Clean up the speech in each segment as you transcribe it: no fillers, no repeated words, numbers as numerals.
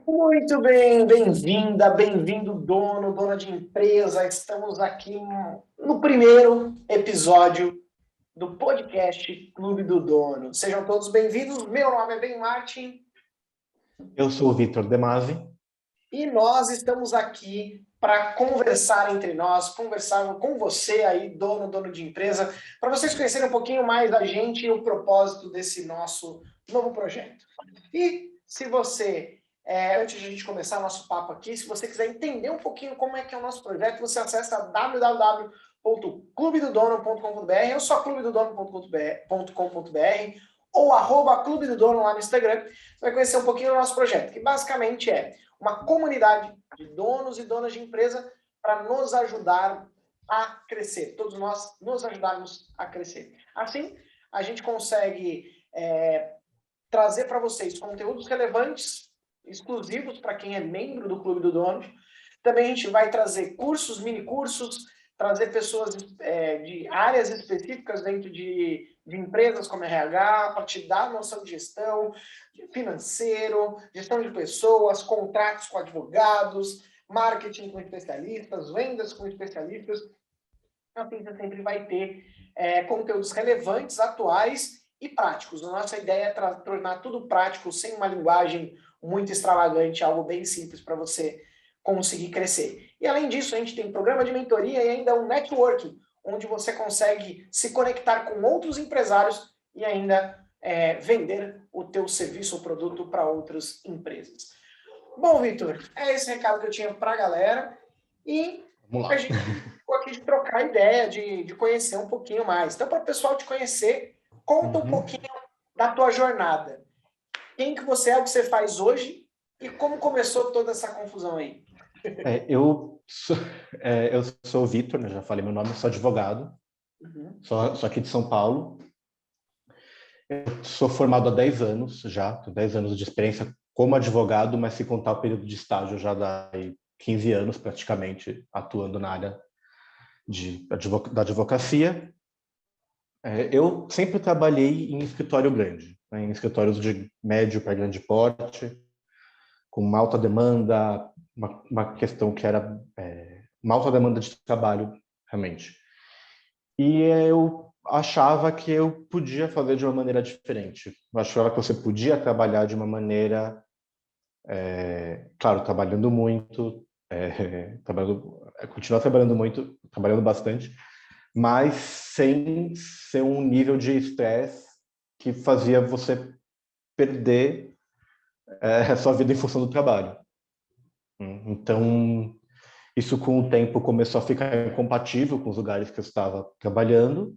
Muito bem, bem-vinda, bem-vindo, dono, dona de empresa. Estamos aqui no primeiro episódio do podcast Clube do Dono. Sejam todos bem-vindos. Meu nome é Ben Martin. Eu sou o Vitor De Masi. E nós estamos aqui para conversar entre nós, conversar com você aí, dono de empresa, para vocês conhecerem um pouquinho mais da gente e o propósito desse nosso novo projeto. E se você, antes de a gente começar nosso papo aqui, se você quiser entender um pouquinho como é que é o nosso projeto, você acessa www.clubedodono.com.br ou só clubedodono.com.br ou @Clube do Dono lá no Instagram. Você vai conhecer um pouquinho do nosso projeto, que basicamente é uma comunidade de donos e donas de empresa para nos ajudar a crescer, todos nós nos ajudarmos a crescer. Assim, a gente consegue trazer para vocês conteúdos relevantes, exclusivos para quem é membro do Clube do Dono. Também a gente vai trazer cursos, mini cursos, trazer pessoas de áreas específicas dentro de empresas como RH, para te dar noção de gestão, financeiro, gestão de pessoas, contratos com advogados, marketing com especialistas, vendas com especialistas. Assim, você sempre vai ter conteúdos relevantes, atuais e práticos. A nossa ideia é tornar tudo prático, sem uma linguagem muito extravagante, algo bem simples para você conseguir crescer. E além disso, a gente tem programa de mentoria e ainda um networking, onde você consegue se conectar com outros empresários e ainda vender o teu serviço ou produto para outras empresas. Bom, Vitor, é esse recado que eu tinha para a galera e a gente ficou aqui de trocar ideia, de conhecer um pouquinho mais. Então, para o pessoal te conhecer, conta um pouquinho da tua jornada. Quem que você é, o que você faz hoje e como começou toda essa confusão aí? Eu sou o Vitor, né? Já falei meu nome, sou advogado, sou aqui de São Paulo. Eu sou formado há 10 anos já, tenho 10 anos de experiência como advogado, mas se contar o período de estágio já dá 15 anos praticamente atuando na área da advocacia. Eu sempre trabalhei em escritório grande, né? Em escritórios de médio para grande porte, com uma alta demanda, uma questão que era uma alta demanda de trabalho, realmente. E eu achava que eu podia fazer de uma maneira diferente. Eu achava que você podia trabalhar de uma maneira, claro, trabalhando muito, continuar trabalhando muito, trabalhando bastante, mas sem ser um nível de estresse que fazia você perder a sua vida em função do trabalho. Então, isso com o tempo começou a ficar incompatível com os lugares que eu estava trabalhando.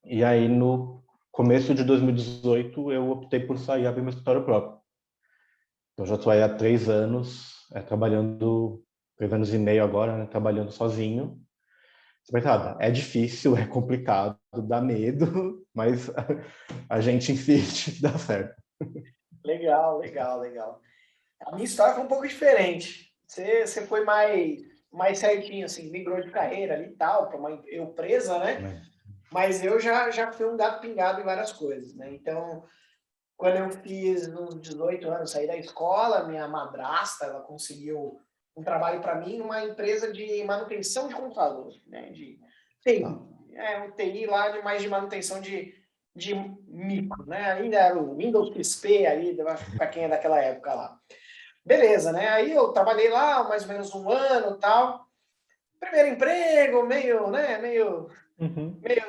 E aí, no começo de 2018, eu optei por sair e abrir meu escritório próprio. Então, já estou aí há 3 anos, trabalhando, 3 anos e meio agora, né, trabalhando sozinho. É difícil, é complicado, dá medo, mas a gente insiste e dá certo. Legal, legal, legal. A minha história foi um pouco diferente. Você foi mais certinho, assim, migrou de carreira ali e tal, para uma empresa, né? Mas eu já fui um gato pingado em várias coisas, né? Então, quando eu fiz uns 18 anos, saí da escola, minha madrasta, ela conseguiu um trabalho para mim numa empresa de manutenção de computador, né? De TI. Um TI lá de mais de manutenção de micro, né? Ainda era o Windows XP ali, para quem é daquela época lá. Beleza, né? Aí eu trabalhei lá mais ou menos um ano e tal. Primeiro emprego, meio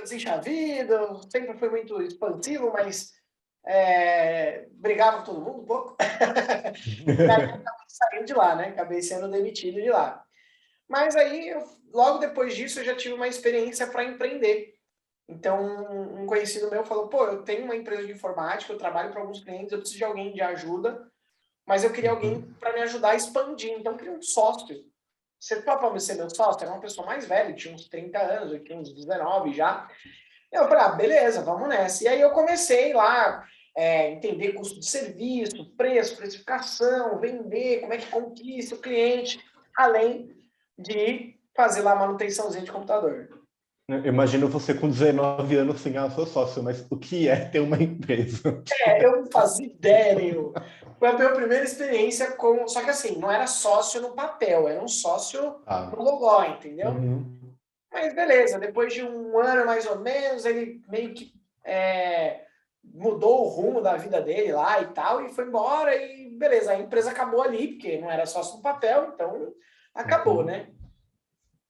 desenchavido, sempre fui muito expansivo, mas brigava com todo mundo um pouco. E aí acabei saindo de lá, né? Acabei sendo demitido de lá. Mas aí, logo depois disso, eu já tive uma experiência para empreender. Então, um conhecido meu falou, pô, eu tenho uma empresa de informática, eu trabalho para alguns clientes, eu preciso de alguém de ajuda, mas eu queria alguém para me ajudar a expandir. Então, eu queria um sócio. Você topa me ser meu sócio? Era uma pessoa mais velha, tinha uns 30 anos, eu tinha uns 19 já. Eu falei, beleza, vamos nessa. E aí eu comecei lá, entender custo de serviço, preço, precificação, vender, como é que conquista o cliente, além de fazer lá a manutençãozinha de computador. Eu imagino você com 19 anos assim, sou sócio, mas o que é ter uma empresa? Eu não fazia ideia nenhuma. Foi a minha primeira experiência com... Só que assim, não era sócio no papel, era um sócio Ah. no logó, entendeu? Uhum. Mas beleza, depois de um ano mais ou menos, ele meio que mudou o rumo da vida dele lá e tal, e foi embora, e beleza, a empresa acabou ali, porque não era sócio no papel, então acabou, Uhum. né?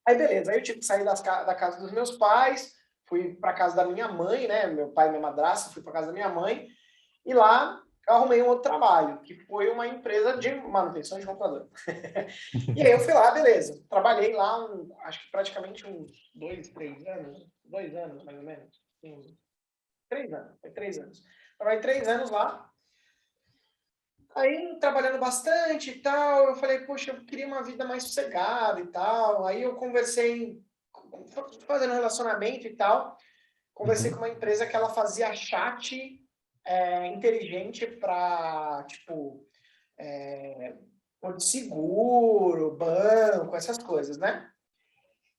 Aí beleza, aí eu tive que sair da casa dos meus pais, fui para casa da minha mãe, né? Meu pai e minha madrasta, fui para casa da minha mãe, e lá eu arrumei um outro trabalho, que foi uma empresa de manutenção de computador. E aí eu fui lá, beleza. Trabalhei lá, acho que praticamente uns 2 anos mais ou menos. Sim, 3 anos, foi 3 anos. Trabalhei 3 anos lá. Aí, trabalhando bastante e tal, eu falei, poxa, eu queria uma vida mais sossegada e tal. Aí eu conversei, fazendo relacionamento e tal, conversei com Uhum. uma empresa que ela fazia chat inteligente para, tipo, porto seguro, banco, essas coisas, né?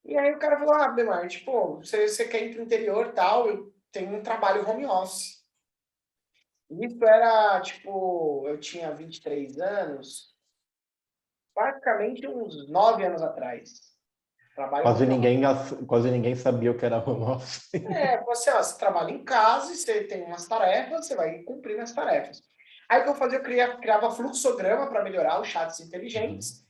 E aí o cara falou, Bemar, tipo, você quer ir pro interior e tal, eu tenho um trabalho home office. Isso era, tipo, eu tinha 23 anos, praticamente uns 9 anos atrás. Trabalho Quase home office. ninguém, quase ninguém sabia o que era home office. Você trabalha em casa e você tem umas tarefas, você vai cumprir as tarefas. Aí o que eu fazia? Eu criava fluxograma para melhorar os chats Uhum. inteligentes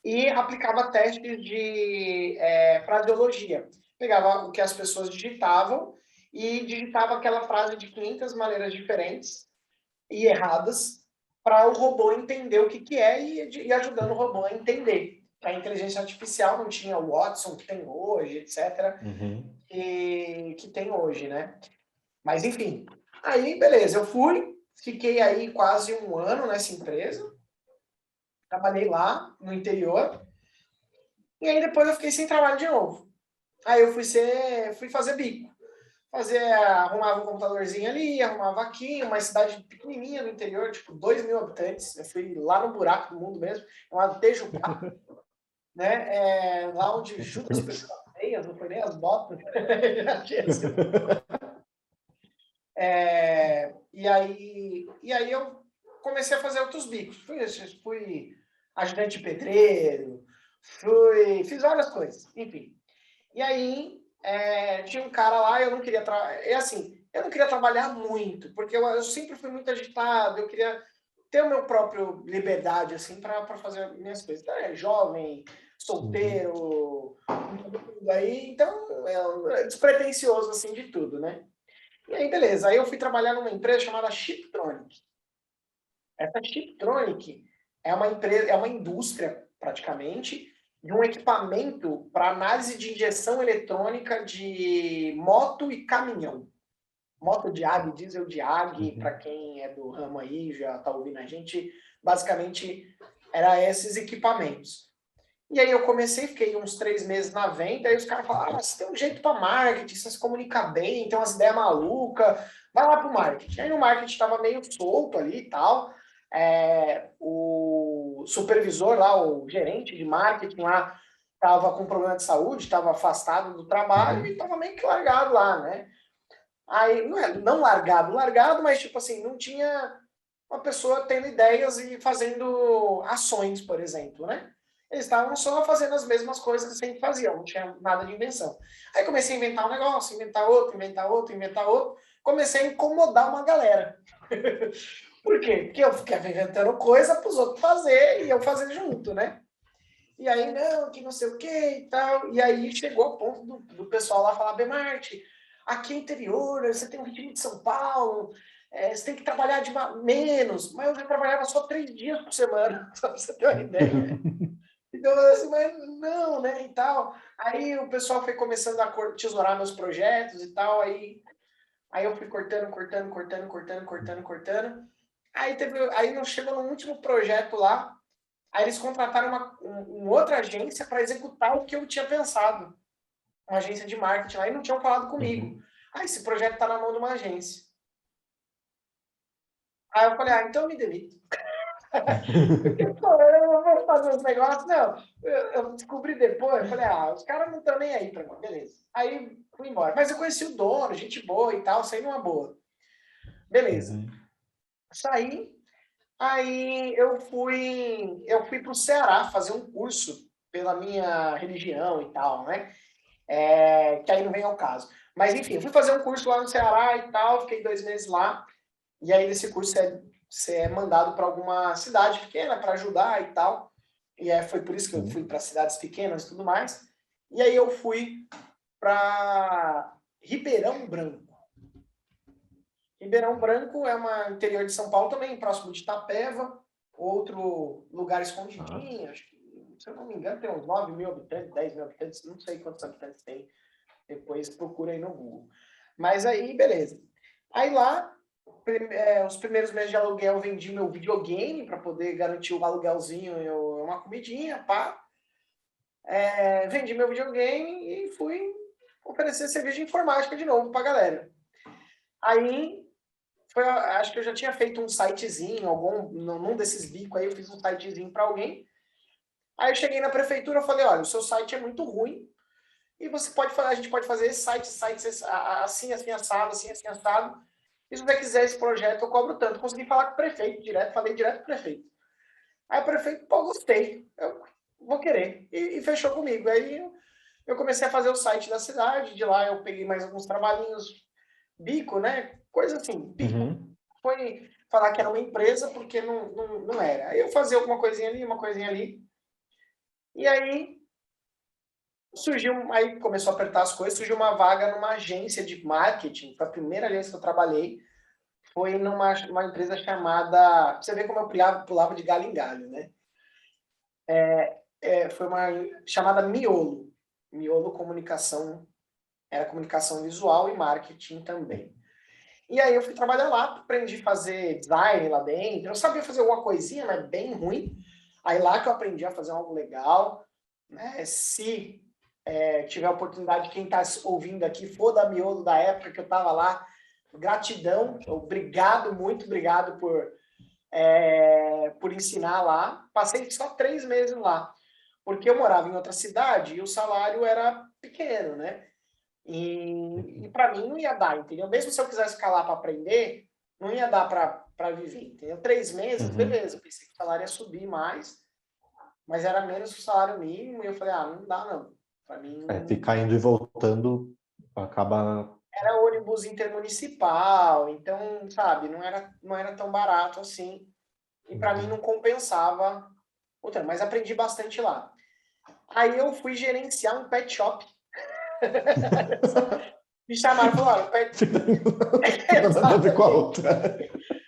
e aplicava testes de fraseologia. Pegava o que as pessoas digitavam e digitava aquela frase de 500 maneiras diferentes e erradas para o robô entender o que é e ajudando o robô a entender. A inteligência artificial não tinha o Watson que tem hoje, etc., Uhum. e que tem hoje, né? Mas, enfim. Aí, beleza, eu fui, fiquei aí quase um ano nessa empresa, trabalhei lá no interior, e aí depois eu fiquei sem trabalho de novo. Aí eu fui fazer bico. Arrumava um computadorzinho ali, arrumava aqui, uma cidade pequenininha no interior, tipo 2 mil habitantes. Eu fui lá no buraco do mundo mesmo, chamado Tejupá, né? Lá onde Judas pegou as meias, não foi nem as botas. Já tinha sido. E aí eu comecei a fazer outros bicos. Fui ajudante de pedreiro, fiz várias coisas, enfim. E aí tinha um cara lá, eu não queria eu não queria trabalhar muito, porque eu sempre fui muito agitado, eu queria ter o meu próprio liberdade assim para fazer minhas coisas. Então, jovem, Uhum. solteiro, aí, então é despretensioso assim de tudo, né? E aí, beleza. Aí eu fui trabalhar numa empresa chamada Chiptronic. Essa Chiptronic é uma empresa, é uma indústria, praticamente, de um equipamento para análise de injeção eletrônica de moto e caminhão. Moto de ag, diesel de ag, para Uhum. quem é do ramo aí, já está ouvindo a gente, basicamente era esses equipamentos. E aí eu comecei, fiquei uns 3 meses na venda, aí os caras falaram, você tem um jeito para marketing, você se comunica bem, tem umas ideias malucas, vai lá pro marketing. Aí o marketing estava meio solto ali e tal, o supervisor lá, o gerente de marketing lá, estava com problema de saúde, estava afastado do trabalho e Uhum. estava meio que largado lá, né? Aí, não largado, mas tipo assim, não tinha uma pessoa tendo ideias e fazendo ações, por exemplo, né? Eles estavam só fazendo as mesmas coisas que sempre faziam, não tinha nada de invenção. Aí comecei a inventar um negócio, inventar outro, inventar outro, inventar outro. Comecei a incomodar uma galera. Por quê? Porque eu ficava inventando coisa para os outros fazer e eu fazer junto, né? E aí, não, que não sei o que e tal. E aí chegou ao ponto do pessoal lá falar, Bemarte, aqui é interior, você tem um ritmo de São Paulo, você tem que trabalhar menos. Mas eu já trabalhava só 3 dias por semana, só pra você ter uma ideia. Então, assim, mas não, né, e tal. Aí o pessoal foi começando a tesourar meus projetos e tal, aí eu fui cortando. Aí não chegou no último projeto lá, aí eles contrataram uma outra agência para executar o que eu tinha pensado. Uma agência de marketing lá, e não tinham falado comigo. Uhum. Esse projeto está na mão de uma agência. Aí eu falei, então eu me demito. Porque, pô, eu não vou fazer os negócios. Não, eu descobri depois, eu falei, os caras não estão nem aí pra mim, beleza. Aí fui embora. Mas eu conheci o dono, gente boa e tal, saí numa boa. Beleza. Saí, aí eu fui pro Ceará fazer um curso pela minha religião e tal, né? Que aí não vem ao caso. Mas enfim, eu fui fazer um curso lá no Ceará e tal, fiquei 2 meses lá, e aí nesse curso você é mandado para alguma cidade pequena para ajudar e tal. E foi por isso que eu fui para cidades pequenas e tudo mais. E aí eu fui para Ribeirão Branco. Ribeirão Branco é uma interior de São Paulo também, próximo de Itapeva, outro lugar escondidinho, acho que, se eu não me engano, tem uns 9 mil habitantes, 10 mil habitantes, não sei quantos habitantes tem, depois procura aí no Google. Mas aí, beleza. Aí lá, os primeiros meses de aluguel, eu vendi meu videogame para poder garantir o aluguelzinho e uma comidinha, pá. Vendi meu videogame e fui oferecer serviço de informática de novo pra galera. Aí, acho que eu já tinha feito um sitezinho, num desses bicos aí, eu fiz um sitezinho para alguém. Aí eu cheguei na prefeitura e falei, olha, o seu site é muito ruim e a gente pode fazer esse site assim, assim, assado, assim, assim, assado. E se você quiser esse projeto, eu cobro tanto. Consegui falar com o prefeito direto, falei direto com o prefeito. Aí o prefeito, pô, gostei, eu vou querer. E fechou comigo. Aí eu comecei a fazer o site da cidade, de lá eu peguei mais alguns trabalhinhos, bico, né? Coisa assim, bico. Foi falar que era uma empresa, porque não era. Aí eu fazia alguma coisinha ali, uma coisinha ali. E aí aí começou a apertar as coisas, surgiu uma vaga numa agência de marketing. Foi a primeira agência que eu trabalhei. Foi numa empresa chamada... Você vê como eu pulava de galho em galho, né? Foi uma chamada Miolo. Miolo Comunicação. Era comunicação visual e marketing também. E aí eu fui trabalhar lá, aprendi a fazer design lá dentro. Eu sabia fazer alguma coisinha, mas bem ruim. Aí lá que eu aprendi a fazer algo legal. Né? Se tiver a oportunidade, quem está ouvindo aqui, for da Miolo da época que eu estava lá, gratidão, obrigado, muito obrigado por ensinar lá. Passei só 3 meses lá, porque eu morava em outra cidade e o salário era pequeno, né? E para mim não ia dar, entendeu? Mesmo se eu quisesse ficar lá para aprender, não ia dar para viver, entendeu? 3 meses, beleza. Eu pensei que o salário ia subir mais, mas era menos que o salário mínimo. E eu falei, não dá não. Para mim... ficar indo e voltando acaba... Era ônibus intermunicipal, então, sabe, não era tão barato assim. E para mim não compensava o tempo, mas aprendi bastante lá. Aí eu fui gerenciar um pet shop. Me chamaram e falaram, pet...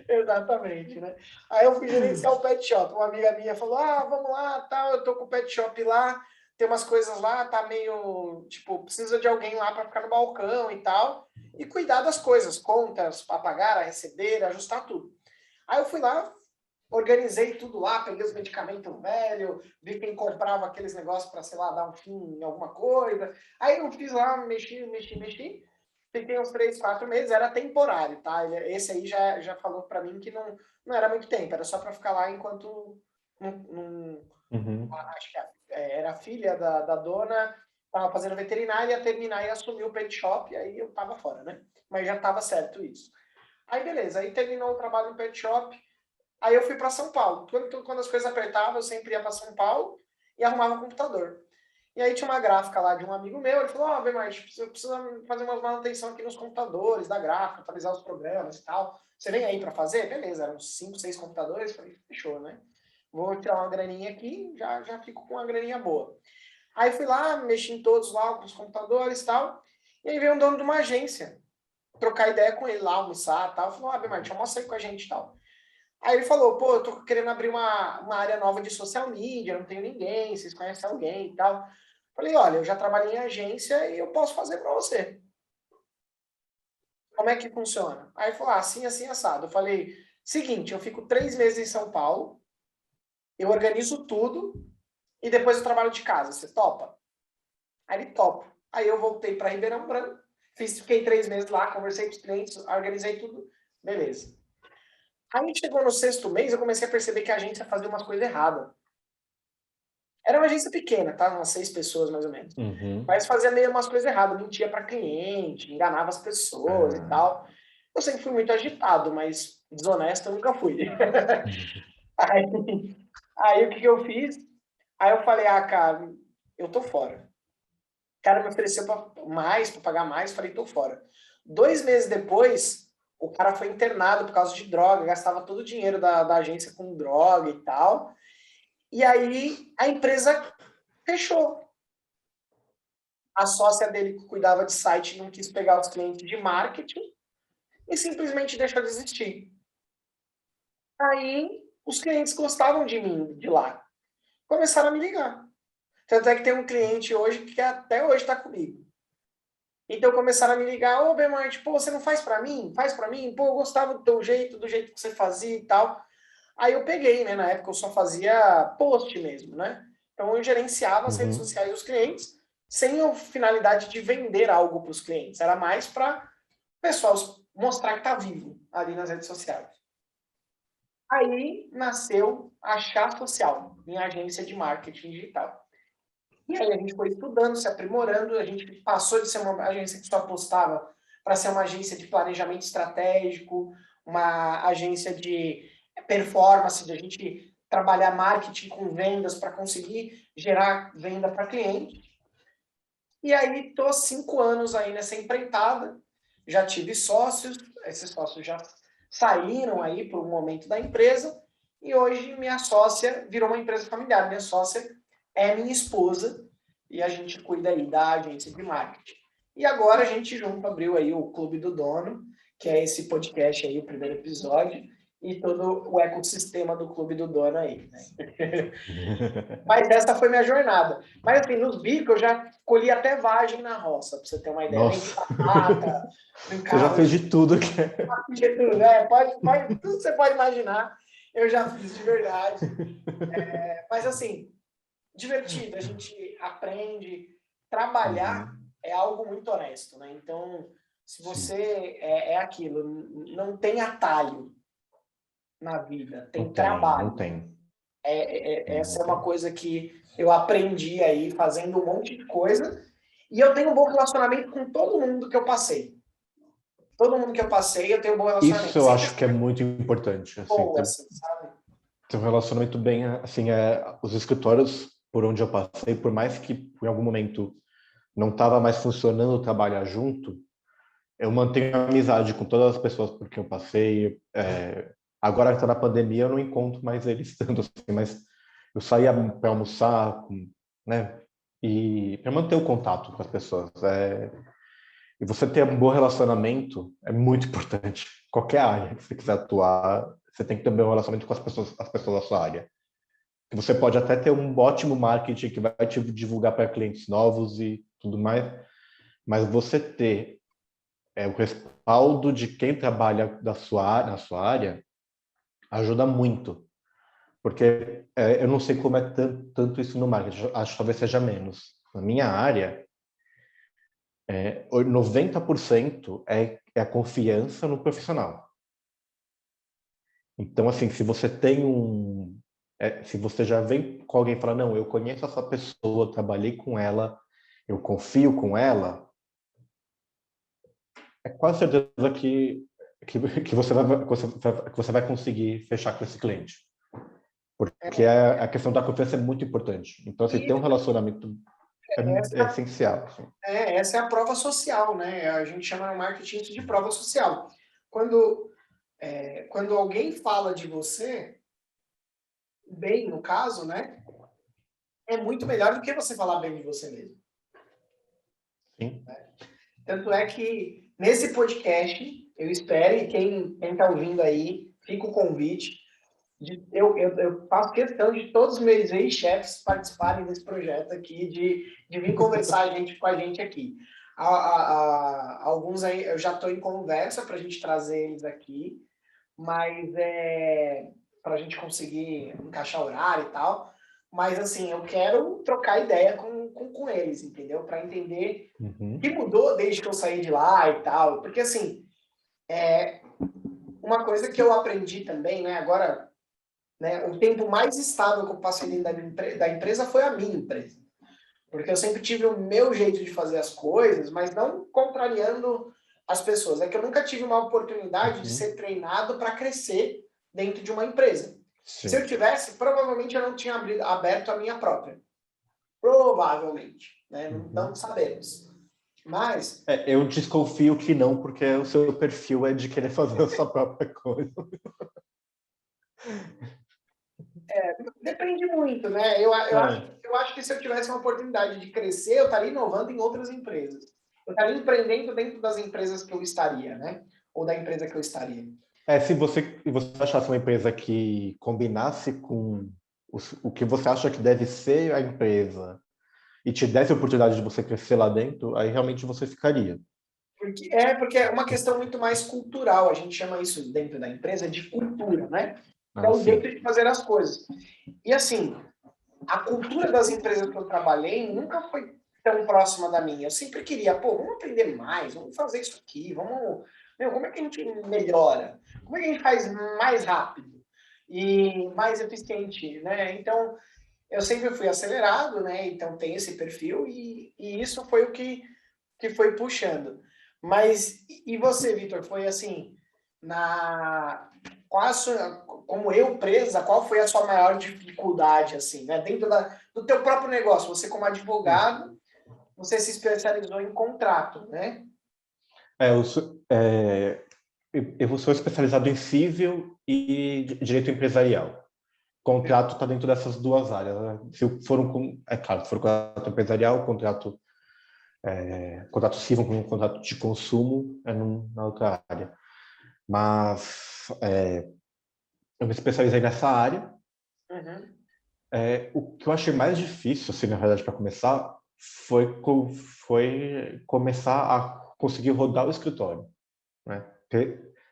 Exatamente, né? Aí eu fui gerenciar o pet shop. Uma amiga minha falou, vamos lá, tal, eu tô com o pet shop lá, tem umas coisas lá, tá meio, tipo, precisa de alguém lá para ficar no balcão e tal, e cuidar das coisas, contas, a pagar, a receber, ajustar tudo. Aí eu fui lá, organizei tudo lá, peguei os medicamentos velhos, vi quem comprava aqueles negócios para, sei lá, dar um fim em alguma coisa. Aí eu fiz lá, mexi. Fiquei uns 3, 4 meses, era temporário, tá? Esse aí já falou para mim que não era muito tempo, era só para ficar lá enquanto acho que era a filha da dona, estava fazendo veterinária, ia terminar e assumir o pet shop, e aí eu tava fora, né? Mas já tava certo isso. Aí beleza, aí terminou o trabalho no pet shop, aí eu fui para São Paulo. Quando as coisas apertavam, eu sempre ia para São Paulo e arrumava um computador. E aí tinha uma gráfica lá de um amigo meu, ele falou, Bemar, precisa fazer uma manutenção aqui nos computadores da gráfica, atualizar os programas e tal. Você vem aí para fazer? Beleza, eram 5, 6 computadores. Falei, fechou, né? Vou tirar uma graninha aqui, já fico com uma graninha boa. Aí fui lá, mexi em todos lá, com os computadores e tal. E aí veio um dono de uma agência, trocar ideia com ele lá, almoçar e tal. Falou, Bemar, almoça aí com a gente e tal. Aí ele falou, pô, eu tô querendo abrir uma área nova de social media, não tenho ninguém, vocês conhecem alguém e tal. Falei, olha, eu já trabalhei em agência e eu posso fazer para você. Como é que funciona? Aí ele falou, assim, assim, assado. Eu falei, seguinte, eu fico 3 meses em São Paulo, eu organizo tudo e depois eu trabalho de casa. Você topa? Aí ele topa. Aí eu voltei para Ribeirão Branco, fiquei 3 meses lá, conversei com os clientes, organizei tudo, beleza. Aí chegou no 6º mês, eu comecei a perceber que a agência fazia umas coisas erradas. Era uma agência pequena, tá? Umas 6 pessoas, mais ou menos. Mas fazia meio umas coisas erradas, mentia para cliente, enganava as pessoas e tal. Eu sempre fui muito agitado, mas desonesto eu nunca fui. Aí o que eu fiz? Aí eu falei, cara, eu tô fora. O cara me ofereceu para pagar mais, falei, tô fora. 2 meses depois, o cara foi internado por causa de droga, gastava todo o dinheiro da agência com droga e tal. E aí a empresa fechou. A sócia dele que cuidava de site não quis pegar os clientes de marketing e simplesmente deixou de existir. Aí os clientes gostavam de mim de lá. Começaram a me ligar. Tanto é que tem um cliente hoje que até hoje está comigo. Então começaram a me ligar, ô Bemart, pô, você não faz para mim? Faz para mim? Pô, eu gostava do teu jeito, do jeito que você fazia e tal. Aí eu peguei, né? Na época eu só fazia post mesmo, né? Então eu gerenciava as redes sociais dos clientes sem a finalidade de vender algo para os clientes. Era mais para o pessoal mostrar que está vivo ali nas redes sociais. Aí nasceu a Chá Social, minha agência de marketing digital. E aí a gente foi estudando, se aprimorando, a gente passou de ser uma agência que só postava para ser uma agência de planejamento estratégico, uma agência de performance, de a gente trabalhar marketing com vendas para conseguir gerar venda para cliente. E aí estou 5 anos aí nessa empreitada, já tive sócios, esses sócios já saíram aí para o momento da empresa, e hoje minha sócia virou uma empresa familiar. Minha sócia é minha esposa, e a gente cuida aí da agência de marketing. E agora a gente junto abriu aí o Clube do Dono, que é esse podcast aí, o primeiro episódio, e todo o ecossistema do Clube do Dono aí, né? Mas essa foi minha jornada. Mas assim, nos bicos eu já colhi até vagem na roça, pra você ter uma ideia. Vendi batata, você já fez de tudo que de tudo, né? Tudo que você pode imaginar, eu já fiz de verdade. Mas assim, divertido, a gente aprende. Trabalhar é algo muito honesto, né? Então, se você é aquilo, não tem atalho na vida, tem trabalho. Não tem. Essa é uma coisa que eu aprendi aí fazendo um monte de coisa, e eu tenho um bom relacionamento com todo mundo que eu passei. Todo mundo que eu passei, eu tenho um bom relacionamento. Isso eu acho que é muito importante. Bom, assim, sabe? Ter um relacionamento bem, assim, os escritórios por onde eu passei, por mais que em algum momento não estava mais funcionando trabalhar junto, eu mantenho amizade com todas as pessoas por que eu passei. Agora que está na pandemia, eu não encontro mais eles tanto assim, mas eu saía para almoçar, né? E para manter o contato com as pessoas. E você ter um bom relacionamento é muito importante. Qualquer área que você quiser atuar, você tem que ter um bom relacionamento com as pessoas da sua área. Você pode até ter um ótimo marketing que vai te divulgar para clientes novos e tudo mais, mas você ter o respaldo de quem trabalha na sua área ajuda muito. Porque eu não sei como é tanto isso no marketing, acho que talvez seja menos. Na minha área, 90% é a confiança no profissional. Então, assim, se você tem se você já vem com alguém e fala, não, eu conheço essa pessoa, trabalhei com ela, eu confio com ela, é quase certeza que você vai conseguir fechar com esse cliente. Porque a questão da confiança é muito importante. Então, assim, ter um relacionamento é essencial. Assim. Essa é a prova social, né? A gente chama no marketing isso de prova social. Quando alguém fala de você, bem no caso, né? É muito melhor do que você falar bem de você mesmo. Sim. Tanto é que nesse podcast, eu espero, e quem está ouvindo aí, fica o convite. Eu faço questão de todos os meus ex-chefes participarem desse projeto aqui, de vir conversar com a gente aqui. Alguns aí eu já estou em conversa para a gente trazer eles aqui, mas para a gente conseguir encaixar horário e tal. Mas assim, eu quero trocar ideia com eles, entendeu? Para entender o que mudou desde que eu saí de lá e tal. Porque assim, uma coisa que eu aprendi também, né? Agora, né? O tempo mais estável que eu passei dentro da empresa foi a minha empresa. Porque eu sempre tive o meu jeito de fazer as coisas, mas não contrariando as pessoas. É que eu nunca tive uma oportunidade de ser treinado para crescer dentro de uma empresa. Sim. Se eu tivesse, provavelmente eu não tinha aberto a minha própria. Provavelmente, né? Não sabemos. Mas... eu desconfio que não, porque o seu perfil é de querer fazer a sua própria coisa. Depende muito, né? Eu acho que se eu tivesse uma oportunidade de crescer, eu estaria inovando em outras empresas. Eu estaria empreendendo dentro das empresas que eu estaria, né? Ou da empresa que eu estaria. Se você achasse uma empresa que combinasse com o que você acha que deve ser a empresa e te desse a oportunidade de você crescer lá dentro, aí realmente você ficaria. Porque é uma questão muito mais cultural. A gente chama isso dentro da empresa de cultura, né? É o jeito de fazer as coisas. E assim, a cultura das empresas que eu trabalhei nunca foi tão próxima da minha. Eu sempre queria, vamos aprender mais, vamos fazer isso aqui, como é que a gente melhora? Como é que a gente faz mais rápido e mais eficiente, né? Então, eu sempre fui acelerado, né? Então, tem esse perfil e isso foi o que foi puxando. Mas, e você, Vitor, foi assim, como eu presa, qual foi a sua maior dificuldade, assim, né? Dentro do teu próprio negócio, você como advogado, você se especializou em contrato, né? Eu sou especializado em civil e direito empresarial. Contrato está dentro dessas duas áreas, né? Se for claro, se for contrato empresarial, contrato civil com um contrato de consumo na outra área. Mas eu me especializei nessa área. Uhum. O que eu achei mais difícil, assim, na verdade, para começar, foi começar a conseguir rodar o escritório, né?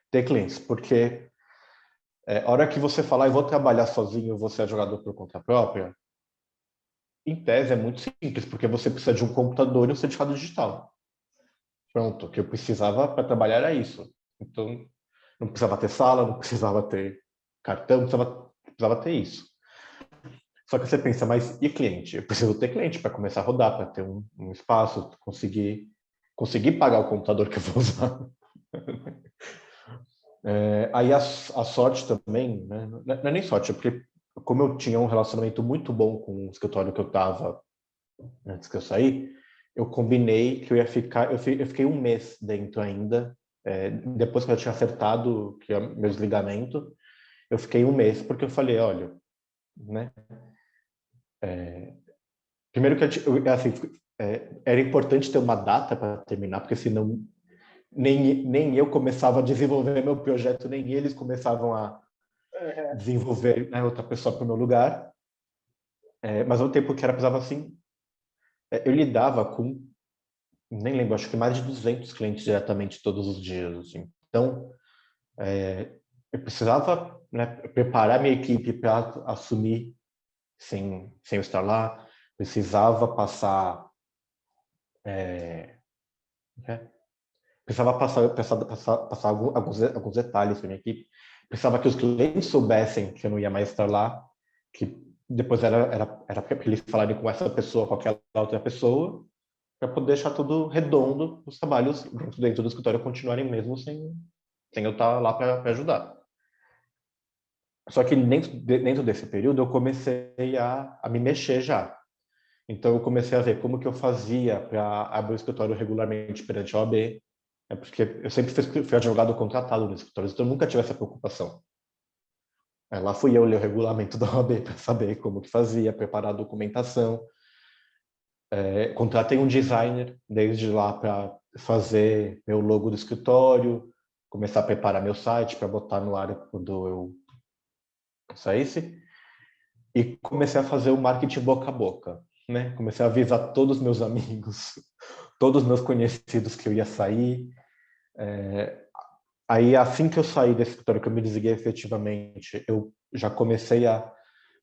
Ter clientes, porque a hora que você falar, eu vou trabalhar sozinho, você é jogador por conta própria, em tese é muito simples, porque você precisa de um computador e um certificado digital. Pronto, o que eu precisava para trabalhar era isso. Então, não precisava ter sala, não precisava ter cartão, precisava ter isso. Só que você pensa, mas e cliente? Eu preciso ter cliente para começar a rodar, para ter um espaço, conseguir pagar o computador que eu vou usar. Aí a sorte também, né? Não é nem sorte, é porque como eu tinha um relacionamento muito bom com o escritório que eu estava antes que eu saí, eu combinei que eu ia ficar, eu fiquei um mês dentro ainda, depois que eu tinha acertado que meu desligamento, eu fiquei um mês porque eu falei, olha, né? Primeiro que assim, era importante ter uma data para terminar, porque senão nem eu começava a desenvolver meu projeto, nem eles começavam a desenvolver, né, outra pessoa para o meu lugar. Mas ao tempo que era precisava assim, eu lidava com, nem lembro, acho que mais de 200 clientes diretamente todos os dias, assim. Então, eu precisava, né, preparar minha equipe para assumir sem eu estar lá, precisava passar precisava passar alguns detalhes para minha equipe. Precisava que os clientes soubessem que eu não ia mais estar lá, que depois era para eles falarem com essa pessoa, com aquela outra pessoa, para poder deixar tudo redondo, os trabalhos dentro do escritório continuarem mesmo sem eu estar lá para ajudar. Só que dentro desse período eu comecei a me mexer já. Então eu comecei a ver como que eu fazia para abrir o escritório regularmente perante a OAB, porque eu sempre fui advogado contratado no escritório, então eu nunca tive essa preocupação. Lá fui eu ler o regulamento da OAB para saber como que fazia, preparar a documentação. Contratei um designer desde lá para fazer meu logo do escritório, começar a preparar meu site para botar no ar quando eu saísse. E comecei a fazer o marketing boca a boca, né? Comecei a avisar todos os meus amigos, todos os meus conhecidos que eu ia sair. Aí, assim que eu saí desse escritório, que eu me desliguei efetivamente, eu já comecei a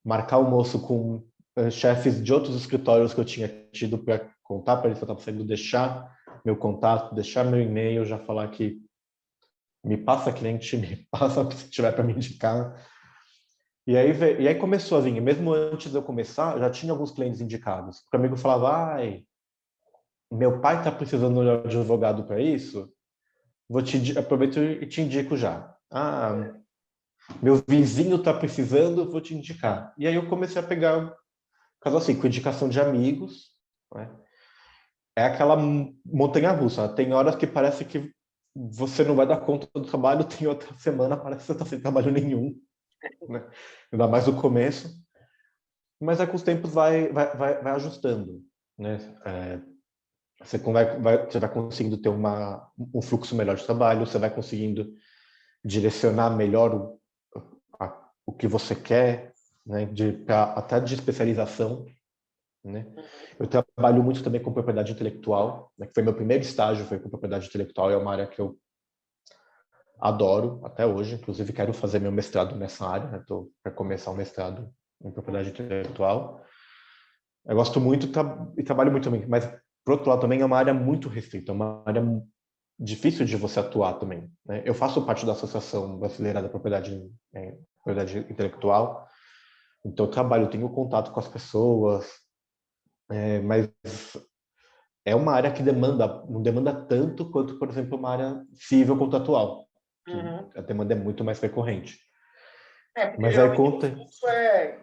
marcar almoço com chefes de outros escritórios que eu tinha tido para contar para eles que eu estava saindo, deixar meu contato, deixar meu e-mail, já falar que me passa cliente, me passa o que tiver para me indicar. E aí começou a vir, mesmo antes de eu começar, já tinha alguns clientes indicados. O amigo falava, ai, meu pai está precisando de um advogado para isso, aproveito e te indico já. Ah, meu vizinho está precisando, vou te indicar. E aí eu comecei a pegar, caso assim, com indicação de amigos, né? É aquela montanha-russa. Tem horas que parece que você não vai dar conta do trabalho, tem outra semana parece que você está sem trabalho nenhum, né? Ainda mais no começo. Mas com os tempos vai ajustando, né? Você vai conseguindo ter um fluxo melhor de trabalho, você vai conseguindo direcionar melhor o que você quer, né? Até de especialização, né? Eu trabalho muito também com propriedade intelectual, né? Que foi meu primeiro estágio, foi com propriedade intelectual, é uma área que eu adoro até hoje, inclusive quero fazer meu mestrado nessa área, né? Estou para começar o mestrado em propriedade intelectual. Eu gosto muito e trabalho muito também, mas por outro lado também é uma área muito restrita, é uma área difícil de você atuar também, né? Eu faço parte da Associação Brasileira da Propriedade Intelectual, então eu trabalho, tenho contato com as pessoas, mas é uma área que não demanda tanto quanto, por exemplo, uma área civil contratual, que a demanda é muito mais recorrente. Porque Mas aí geralmente conta. o fluxo é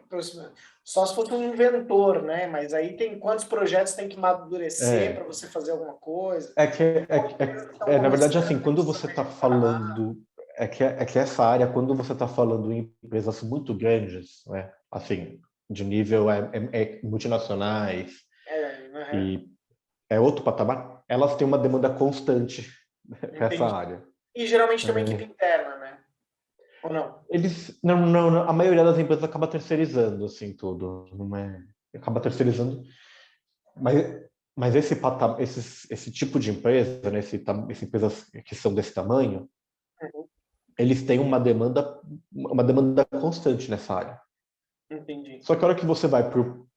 só se fosse um inventor, né? Mas aí tem quantos projetos tem que amadurecer para você fazer alguma coisa. Na verdade, assim, quando você está falando, é que essa área, quando você está falando em empresas muito grandes, né, assim, de nível multinacionais, e é outro patamar, elas têm uma demanda constante para essa área. E geralmente tem uma equipe interna, né? Ou não? Eles, não, a maioria das empresas acaba terceirizando, assim, tudo, não é, acaba terceirizando, mas esse tipo de empresa, né, empresas que são desse tamanho, eles têm uma demanda constante nessa área. Entendi. Só que a hora que você vai para o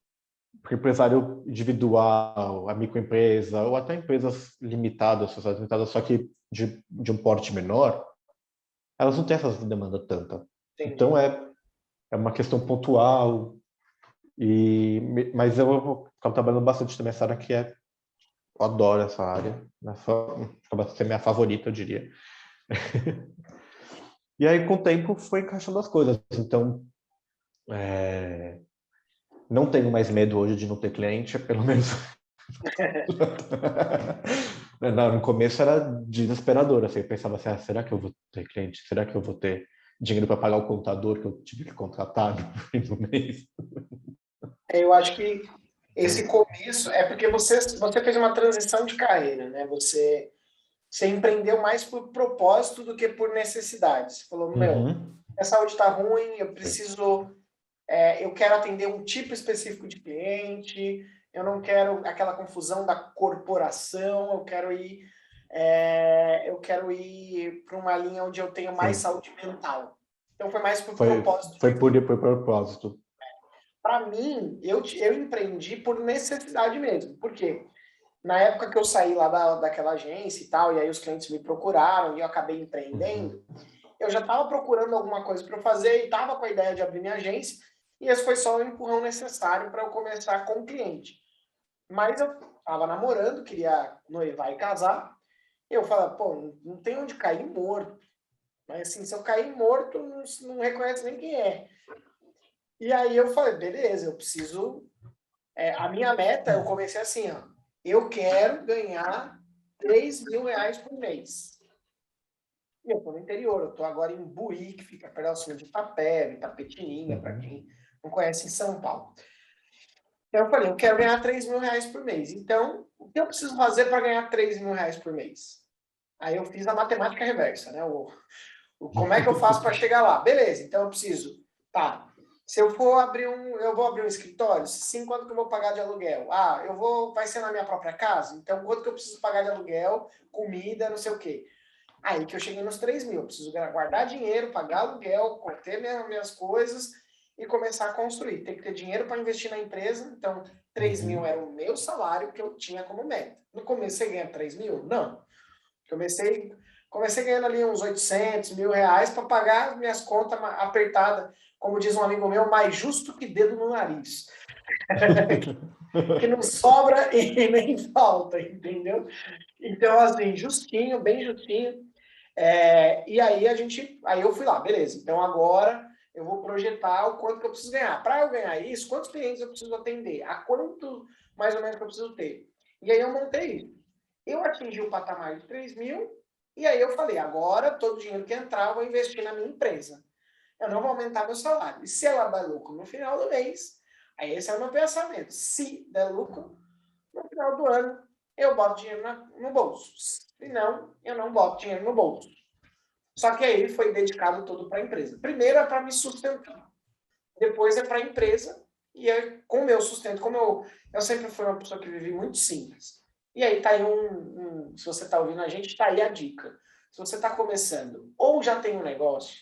empresário individual, a microempresa, ou até empresas limitadas, sociedades limitadas, só que de um porte menor, elas não têm essa demanda tanta. Entendi. Então é uma questão pontual, mas eu acabo trabalhando bastante também nessa área eu adoro essa área, acaba sendo minha favorita, eu diria. E aí, com o tempo, foi encaixando as coisas. Então, não tenho mais medo hoje de não ter cliente, pelo menos. No começo era desesperador. Assim, eu pensava assim, será que eu vou ter cliente? Será que eu vou ter dinheiro para pagar o contador que eu tive que contratar no mês? Eu acho que esse começo é porque você fez uma transição de carreira, né? Você empreendeu mais por propósito do que por necessidade. Você falou, a saúde está ruim, eu preciso, eu quero atender um tipo específico de cliente, eu não quero aquela confusão da corporação, eu quero ir para uma linha onde eu tenho mais saúde mental. Então foi mais por propósito. Foi por propósito. Para mim, eu empreendi por necessidade mesmo. Por quê? Na época que eu saí lá daquela agência e tal, e aí os clientes me procuraram e eu acabei empreendendo, eu já estava procurando alguma coisa para fazer e estava com a ideia de abrir minha agência, e esse foi só o empurrão necessário para eu começar com o cliente. Mas eu estava namorando, queria noivar e casar, e eu falei, pô, não tem onde cair morto. Mas assim, se eu cair morto, não reconhece nem quem é. E aí eu falei, beleza, eu preciso... a minha meta, eu comecei assim, ó, eu quero ganhar R$3.000 por mês. E eu tô no interior, eu tô agora em Buí, que fica perto de Itapeva, Itapetininga, para quem não conhece, em São Paulo. Então eu falei, eu quero ganhar R$3.000 por mês. Então, o que eu preciso fazer para ganhar R$3.000 por mês? Aí eu fiz a matemática reversa, né? Como é que eu faço para chegar lá? Beleza, então eu preciso, tá, se eu vou abrir um escritório, sim, quanto que eu vou pagar de aluguel? Vai ser na minha própria casa? Então, quanto que eu preciso pagar de aluguel, comida, não sei o quê. Aí que eu cheguei nos 3.000, eu preciso guardar dinheiro, pagar aluguel, ter minhas coisas e começar a construir. Tem que ter dinheiro para investir na empresa, então 3.000 era o meu salário que eu tinha como meta. No começo você ganha 3.000? Não. Comecei ganhando ali uns R$800, R$1.000 para pagar minhas contas apertadas. como diz um amigo meu, mais justo que dedo no nariz. Que não sobra e nem falta, entendeu? Então, assim, justinho, bem justinho. E aí aí eu fui lá, beleza. Então agora eu vou projetar o quanto que eu preciso ganhar. Para eu ganhar isso, quantos clientes eu preciso atender? A quanto mais ou menos que eu preciso ter? E aí eu montei isso. Eu atingi o patamar de 3 mil, e aí eu falei, agora todo o dinheiro que entrar eu vou investir na minha empresa. Eu não vou aumentar meu salário. E se ela dá lucro no final do mês, aí esse é o meu pensamento. Se der lucro, no final do ano, eu boto dinheiro no bolso. Se não, eu não boto dinheiro no bolso. Só que aí foi dedicado todo para a empresa. Primeiro é para me sustentar. Depois é para a empresa. E é com o meu sustento, como eu sempre fui uma pessoa que vivi muito simples. E aí tá aí se você está ouvindo a gente, tá aí a dica. Se você está começando ou já tem um negócio,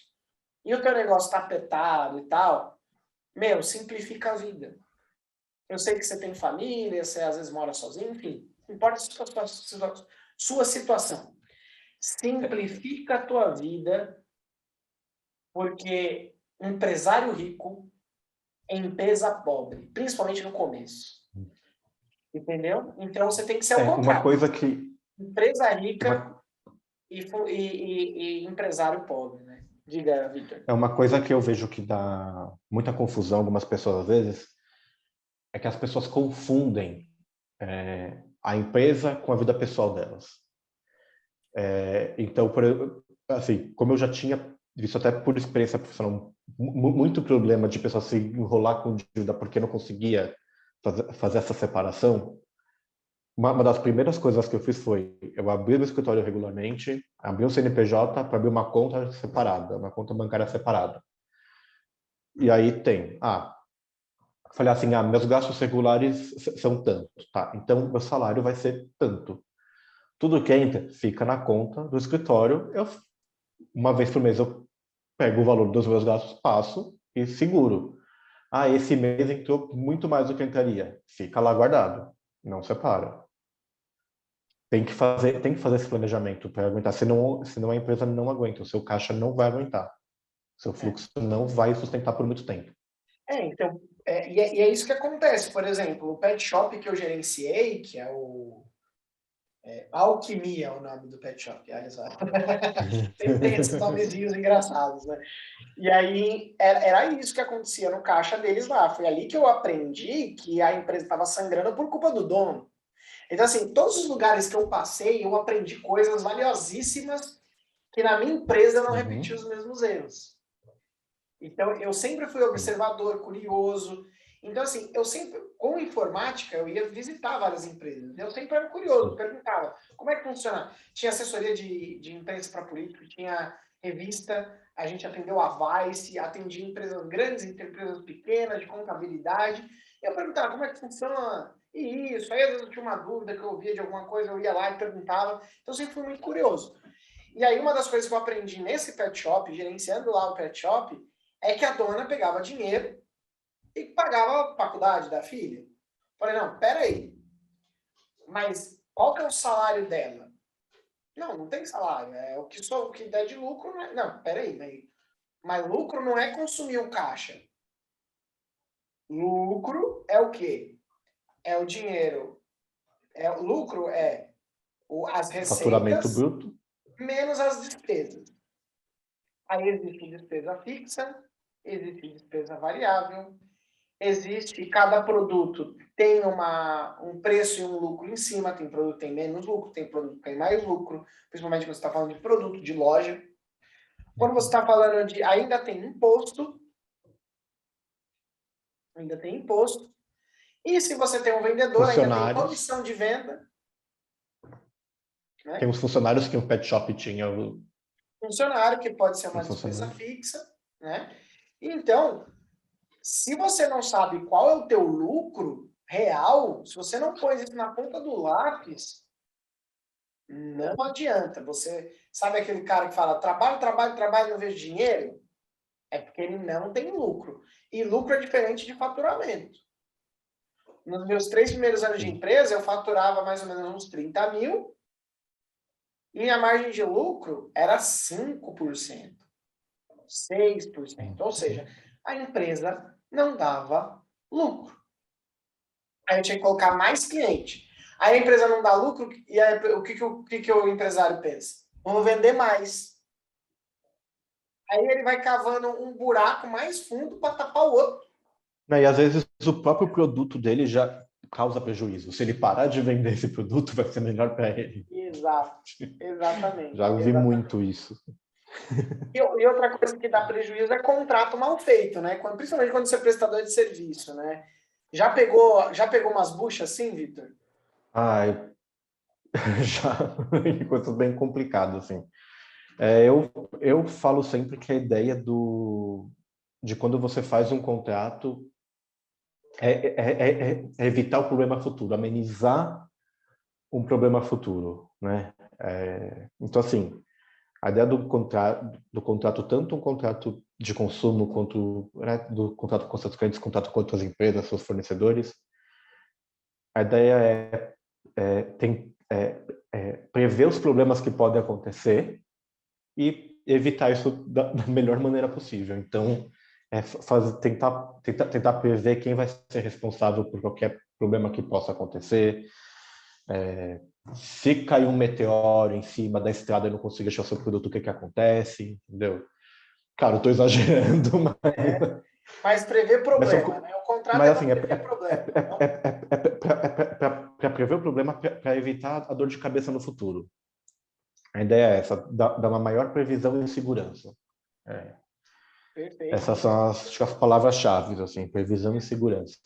e o teu negócio está apertado e tal, meu, simplifica a vida. Eu sei que você tem família, você às vezes mora sozinho, enfim, não importa a sua situação. Simplifica a tua vida, porque empresário rico é empresa pobre, principalmente no começo. Entendeu? Então você tem que ser ao Uma contrário. coisa que... Empresa rica e empresário pobre, né? Diga, Victor. É uma coisa que eu vejo que dá muita confusão algumas pessoas às vezes, é que as pessoas confundem a empresa com a vida pessoal delas. Então, assim, como eu já tinha visto até por experiência profissional muito problema de pessoas se enrolar com dívida porque não conseguia fazer essa separação, uma das primeiras coisas que eu fiz foi, eu abri o escritório regularmente, abri um CNPJ para abrir uma conta separada, uma conta bancária separada. E aí falei assim, meus gastos regulares são tanto, tá? Então, meu salário vai ser tanto. Tudo que entra fica na conta do escritório. Uma vez por mês eu pego o valor dos meus gastos, passo e seguro. Esse mês entrou muito mais do que entraria. Fica lá guardado, não separa. Tem que fazer esse planejamento para aguentar, senão a empresa não aguenta, o seu caixa não vai aguentar. Seu fluxo não vai sustentar por muito tempo. Então, e é isso que acontece. Por exemplo, o pet shop que eu gerenciei, que é o Alquimia, é o nome do pet shop, olha só. Sempre tem esses nomezinhos engraçados, né? E aí, era isso que acontecia no caixa deles lá. Foi ali que eu aprendi que a empresa estava sangrando por culpa do dono. Então, assim, todos os lugares que eu passei, eu aprendi coisas valiosíssimas que na minha empresa eu não repeti os mesmos erros. Então, eu sempre fui observador, curioso. Então, assim, eu sempre, com informática, eu ia visitar várias empresas. Eu sempre era curioso, perguntava, como é que funciona? Tinha assessoria de imprensa para político, tinha revista, a gente atendeu a Vice, atendia empresas grandes, empresas pequenas, de contabilidade. Eu perguntava, como é que funciona? E isso, aí às vezes eu tinha uma dúvida que eu ouvia de alguma coisa, eu ia lá e perguntava. Então, eu sempre fui muito curioso. E aí, uma das coisas que eu aprendi nesse pet shop, gerenciando lá o pet shop, é que a dona pegava dinheiro e pagava a faculdade da filha. Falei, não, peraí, mas qual que é o salário dela? Não, não tem salário, é o que der de lucro. Não, peraí, mas lucro não é consumir o caixa. Lucro é o quê? É o dinheiro. Lucro é as Faturamento receitas bruto menos as despesas. Aí existe despesa fixa, existe despesa variável, existe, cada produto tem um preço e um lucro em cima, tem produto que tem menos lucro, tem produto que tem mais lucro, principalmente quando você está falando de produto, de loja. Quando você está falando de, ainda tem imposto, e se você tem um vendedor, ainda tem comissão de venda. Né? Tem os funcionários que o pet shop tinha. Funcionário, que pode ser uma despesa fixa. Né? Então, se você não sabe qual é o teu lucro real, se você não pôs isso na ponta do lápis, não adianta. Você sabe aquele cara que fala trabalho, trabalho, trabalho, não vejo dinheiro? É porque ele não tem lucro. E lucro é diferente de faturamento. Nos meus 3 primeiros anos de empresa, eu faturava mais ou menos uns 30 mil e minha margem de lucro era 5%, 6%. Ou seja, a empresa não dava lucro. Aí eu tinha que colocar mais cliente. Aí a empresa não dá lucro, e aí, o que o empresário pensa? Vamos vender mais. Aí ele vai cavando um buraco mais fundo para tapar o outro. E às vezes o próprio produto dele já causa prejuízo. Se ele parar de vender esse produto, vai ser melhor para ele. Exato, exatamente. Já vi muito isso. E outra coisa que dá prejuízo é contrato mal feito, né? Principalmente quando você é prestador de serviço, né? Já pegou umas buchas assim, Vitor? Já coisas bem complicadas, assim. Eu falo sempre que a ideia de quando você faz um contrato é evitar o problema futuro, amenizar um problema futuro, né? Então, assim, a ideia do contrato, tanto um contrato de consumo quanto, né, do contrato com seus clientes, contrato com outras empresas, seus fornecedores, a ideia prever os problemas que podem acontecer e evitar isso da melhor maneira possível. Então, tentar prever quem vai ser responsável por qualquer problema que possa acontecer. Se cair um meteoro em cima da estrada e não conseguir achar o seu produto, o que acontece? Entendeu? Claro, estou exagerando, mas prever problema, né? O contrato é para prever problema. Para prever o problema, para evitar a dor de cabeça no futuro. A ideia é essa, dar uma maior previsão e segurança. Perfeito. Essas são as palavras-chave, assim, previsão e segurança.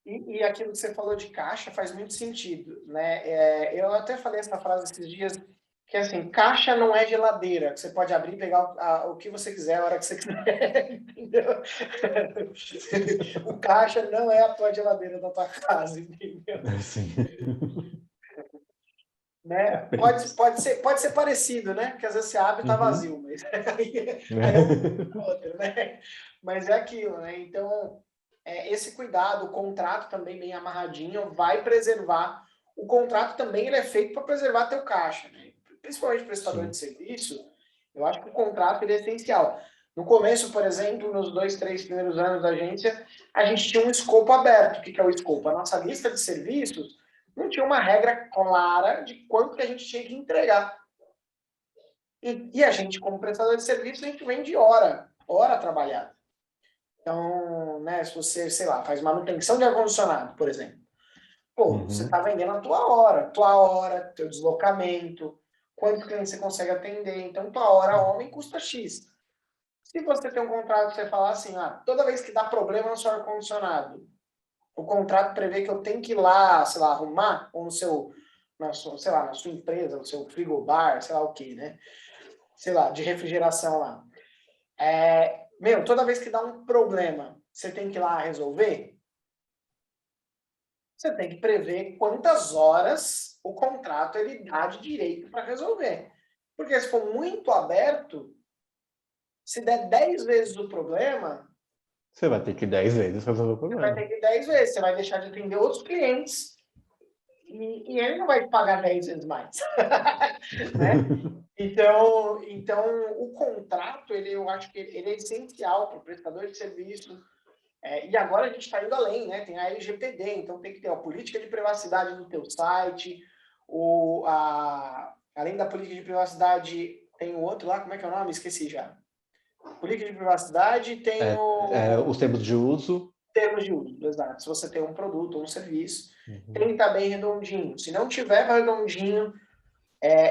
E aquilo que você falou de caixa faz muito sentido, né? Eu até falei essa frase esses dias, que assim, caixa não é geladeira, que você pode abrir e pegar o que você quiser, a hora que você quiser, entendeu? O caixa não é a tua geladeira da tua casa, entendeu? Sim. Né? Pode ser parecido, né? Porque às vezes você abre e tá vazio, mas aí é outro, né? Mas é aquilo, né? Então, esse cuidado, o contrato também bem amarradinho, vai preservar. O contrato também ele é feito para preservar teu caixa, né? Principalmente prestador de serviço, eu acho que o contrato ele é essencial. No começo, por exemplo, nos 2, 3 primeiros anos da agência, a gente tinha um escopo aberto. O que é o escopo? A nossa lista de serviços não tinha uma regra clara de quanto que a gente tinha que entregar. E a gente, como prestador de serviço, a gente vende hora trabalhada. Então, né, se você, sei lá, faz manutenção de ar-condicionado, por exemplo, você está vendendo a tua hora, teu deslocamento, quantos clientes você consegue atender. Então, tua hora homem custa X. Se você tem um contrato, você falar assim, toda vez que dá problema no seu ar-condicionado, o contrato prevê que eu tenho que ir lá, sei lá, arrumar, ou na sua empresa, no seu frigobar, sei lá o que, né? Sei lá, de refrigeração lá. Toda vez que dá um problema, você tem que ir lá resolver, você tem que prever quantas horas o contrato ele dá de direito para resolver. Porque se for muito aberto, se der 10 vezes o problema, você vai ter que ir 10 vezes resolver o problema. Você vai ter que ir 10 vezes, você vai deixar de atender outros clientes e ele não vai te pagar 10 vezes mais. Né? Então, o contrato, eu acho que ele é essencial para o prestador de serviço. E agora a gente está indo além, né? Tem a LGPD, então tem que ter a política de privacidade no teu site, além da política de privacidade, tem o outro lá, como é que é o nome? Esqueci já. Política de privacidade tem os termos de uso. Termos de uso, exato. Se você tem um produto ou um serviço, tem que estar bem redondinho. Se não tiver redondinho,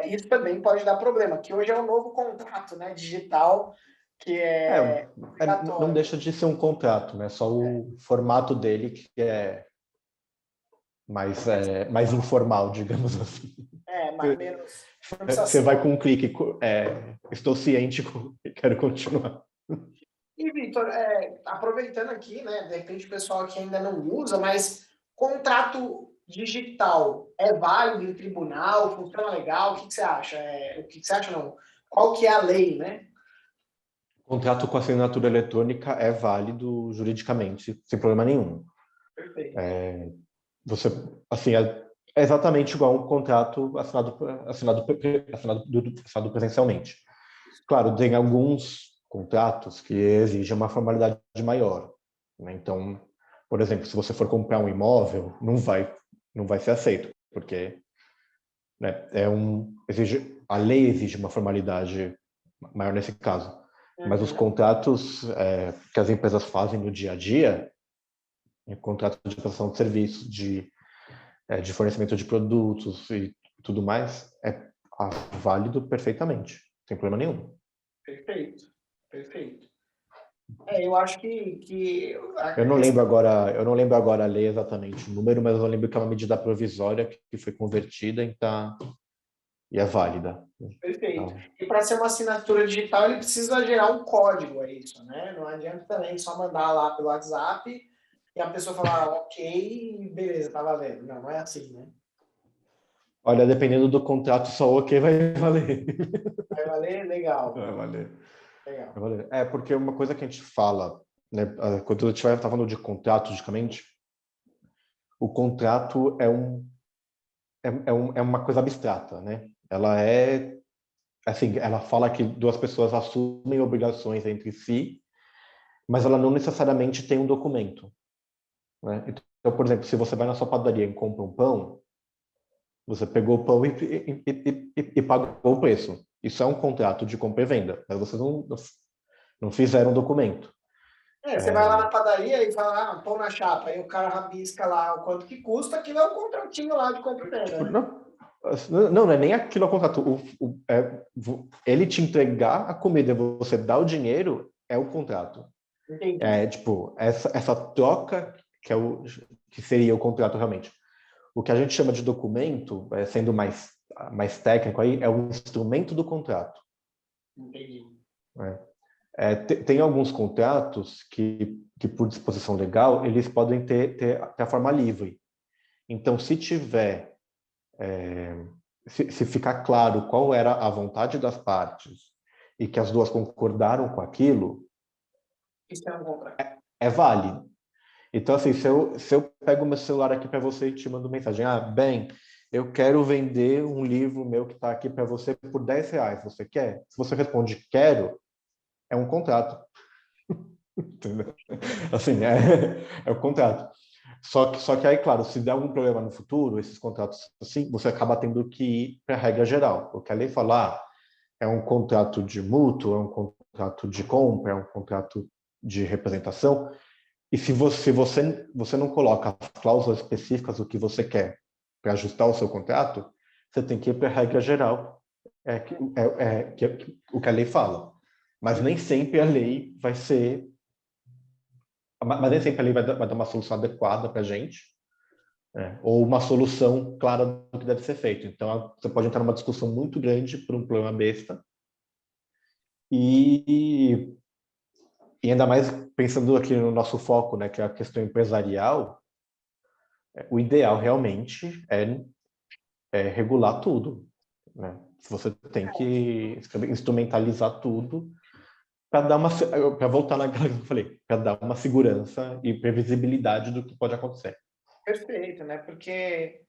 isso também pode dar problema, que hoje é um novo contrato, né, digital, que não deixa de ser um contrato, né? Só o formato dele que é mais informal, digamos assim. Menos. Você vai com um clique, estou ciente, quero continuar. E, Vitor, aproveitando aqui, né, de repente o pessoal que ainda não usa, mas contrato digital é válido em tribunal, funciona legal? O que você acha? O que você acha não? Qual que é a lei, né? Contrato com assinatura eletrônica é válido juridicamente, sem problema nenhum. Perfeito. Você, assim, é exatamente igual um contrato assinado presencialmente. Claro, tem alguns contratos que exigem uma formalidade maior, né? Então, por exemplo, se você for comprar um imóvel, não vai ser aceito, porque, né, a lei exige uma formalidade maior nesse caso. Mas os contratos que as empresas fazem no dia a dia, contrato de prestação de serviços, de fornecimento de produtos e tudo mais, é válido perfeitamente, sem problema nenhum. Perfeito, perfeito. Eu acho que eu não lembro agora a lei exatamente o número, mas eu lembro que é uma medida provisória que foi convertida e é válida. Perfeito. Então, E para ser uma assinatura digital, ele precisa gerar um código, é isso, né? Não adianta também só mandar lá pelo WhatsApp e a pessoa falar, ok, beleza, tá valendo. Não, não é assim, né? olha, dependendo do contrato, só ok vai valer. Vai valer? Legal. Vai valer. Legal. Vai valer. Porque uma coisa que a gente fala, né, quando a gente vai falando de contrato, logicamente, o contrato é uma coisa abstrata, né? Ela assim, ela fala que duas pessoas assumem obrigações entre si, mas ela não necessariamente tem um documento, né? Então, por exemplo, se você vai na sua padaria e compra um pão, você pegou o pão e pagou o preço. Isso é um contrato de compra e venda, mas vocês não fizeram um documento. Você vai lá na padaria e fala, pão na chapa, aí o cara rabisca lá o quanto que custa, aquilo é um contratinho lá de compra e venda, Tipo, né? não é nem aquilo ao contrato. Ele te entregar a comida e você dar o dinheiro é o contrato. Entendi. Tipo, essa troca que seria o contrato realmente. O que a gente chama de documento, sendo mais técnico aí, é o instrumento do contrato. Entendi. Né? Tem alguns contratos por disposição legal, eles podem ter a forma livre. Então, se ficar claro qual era a vontade das partes e que as duas concordaram com aquilo, Isso é um contrato. é válido. Então, assim, se eu pego meu celular aqui para você e te mando mensagem, bem, eu quero vender um livro meu que está aqui para você por R$10. Você quer? Se você responde quero, é um contrato. Entendeu? Assim, é o contrato. Só que aí, claro, se der algum problema no futuro, esses contratos assim, você acaba tendo que ir para a regra geral. O que a lei fala, é um contrato de mútuo, é um contrato de compra, é um contrato de representação. E se você não coloca as cláusulas específicas do que você quer para ajustar o seu contrato, você tem que ir para a regra geral, o que a lei fala. Mas nem sempre a lei vai ser. Mas nem sempre a lei vai dar uma solução adequada para a gente, ou uma solução clara do que deve ser feito. Então, você pode entrar numa discussão muito grande por um problema besta. E ainda mais pensando aqui no nosso foco, né, que é a questão empresarial, o ideal realmente é regular tudo, né? Você tem que instrumentalizar tudo para voltar naquela que eu falei, para dar uma segurança e previsibilidade do que pode acontecer. Perfeito, né? Porque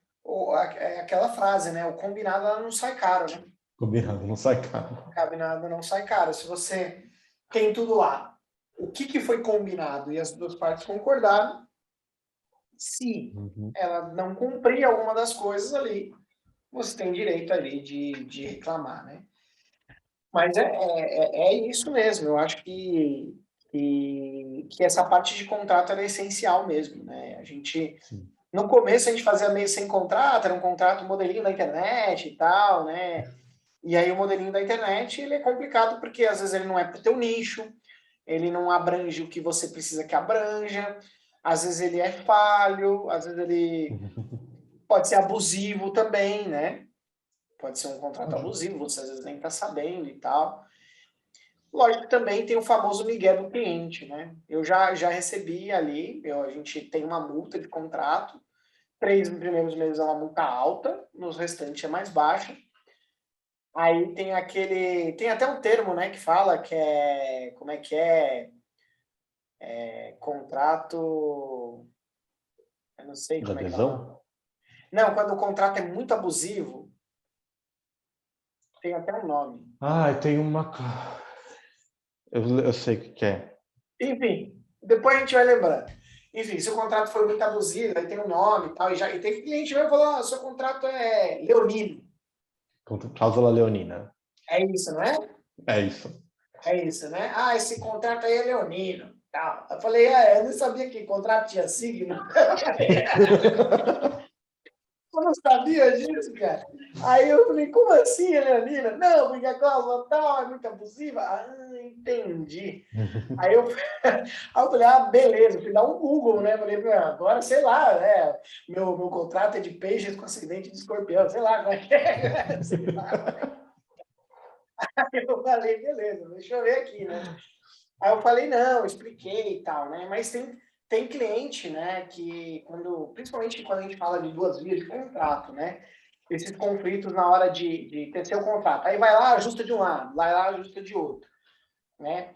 é aquela frase, né? O combinado ela não sai caro, né? Combinado, não sai caro. O combinado não sai caro. Se você tem tudo lá, o que foi combinado e as duas partes concordaram, se ela não cumprir alguma das coisas ali, você tem direito ali de reclamar, né? Mas é isso mesmo. Eu acho que essa parte de contrato ela é essencial mesmo, né? A gente Sim. No começo a gente fazia meio sem contrato, era um contrato modelinho da internet e tal, né? E aí o modelinho da internet, ele é complicado porque às vezes ele não é para o teu nicho, ele não abrange o que você precisa que abranja, às vezes ele é falho, às vezes ele pode ser abusivo também, né? Pode ser um contrato abusivo, você às vezes nem tá sabendo e tal. Lógico que também tem o famoso migué do cliente, né? Eu já recebi ali, a gente tem uma multa de contrato, 3 primeiros meses é uma multa alta, nos restantes é mais baixa. Aí tem até um termo, né, que fala que como é que contrato, eu não sei De como é que é o nome. adesão? Não, quando o contrato é muito abusivo, tem até um nome. Tem uma. Eu sei o que é. Enfim, depois a gente vai lembrando. Enfim, se o contrato foi muito abusivo, aí tem um nome e tal, e teve cliente mesmo que falou, seu contrato é leonino. Cláusula leonina. É isso, não é? É isso. É isso, né? Esse contrato aí é leonino. Tal. Eu falei, eu não sabia que contrato tinha signo. Eu não sabia disso, cara. Aí eu falei, como assim, leonina? Não, porque a cláusula tal é muito abusiva. Entendi. Aí eu falei, beleza, fui dar um Google, né? Falei, agora, sei lá, né? Meu contrato é de peixes com acidente de escorpião, sei lá como é que é. Sei lá. Aí eu falei, beleza, deixa eu ver aqui, né? Aí eu falei, não, expliquei e tal, né? Mas tem cliente, né, que principalmente quando a gente fala de duas vias de contrato, né? Esses conflitos na hora de tecer o contrato. Aí vai lá, ajusta de um lado, vai lá, ajusta de outro, né?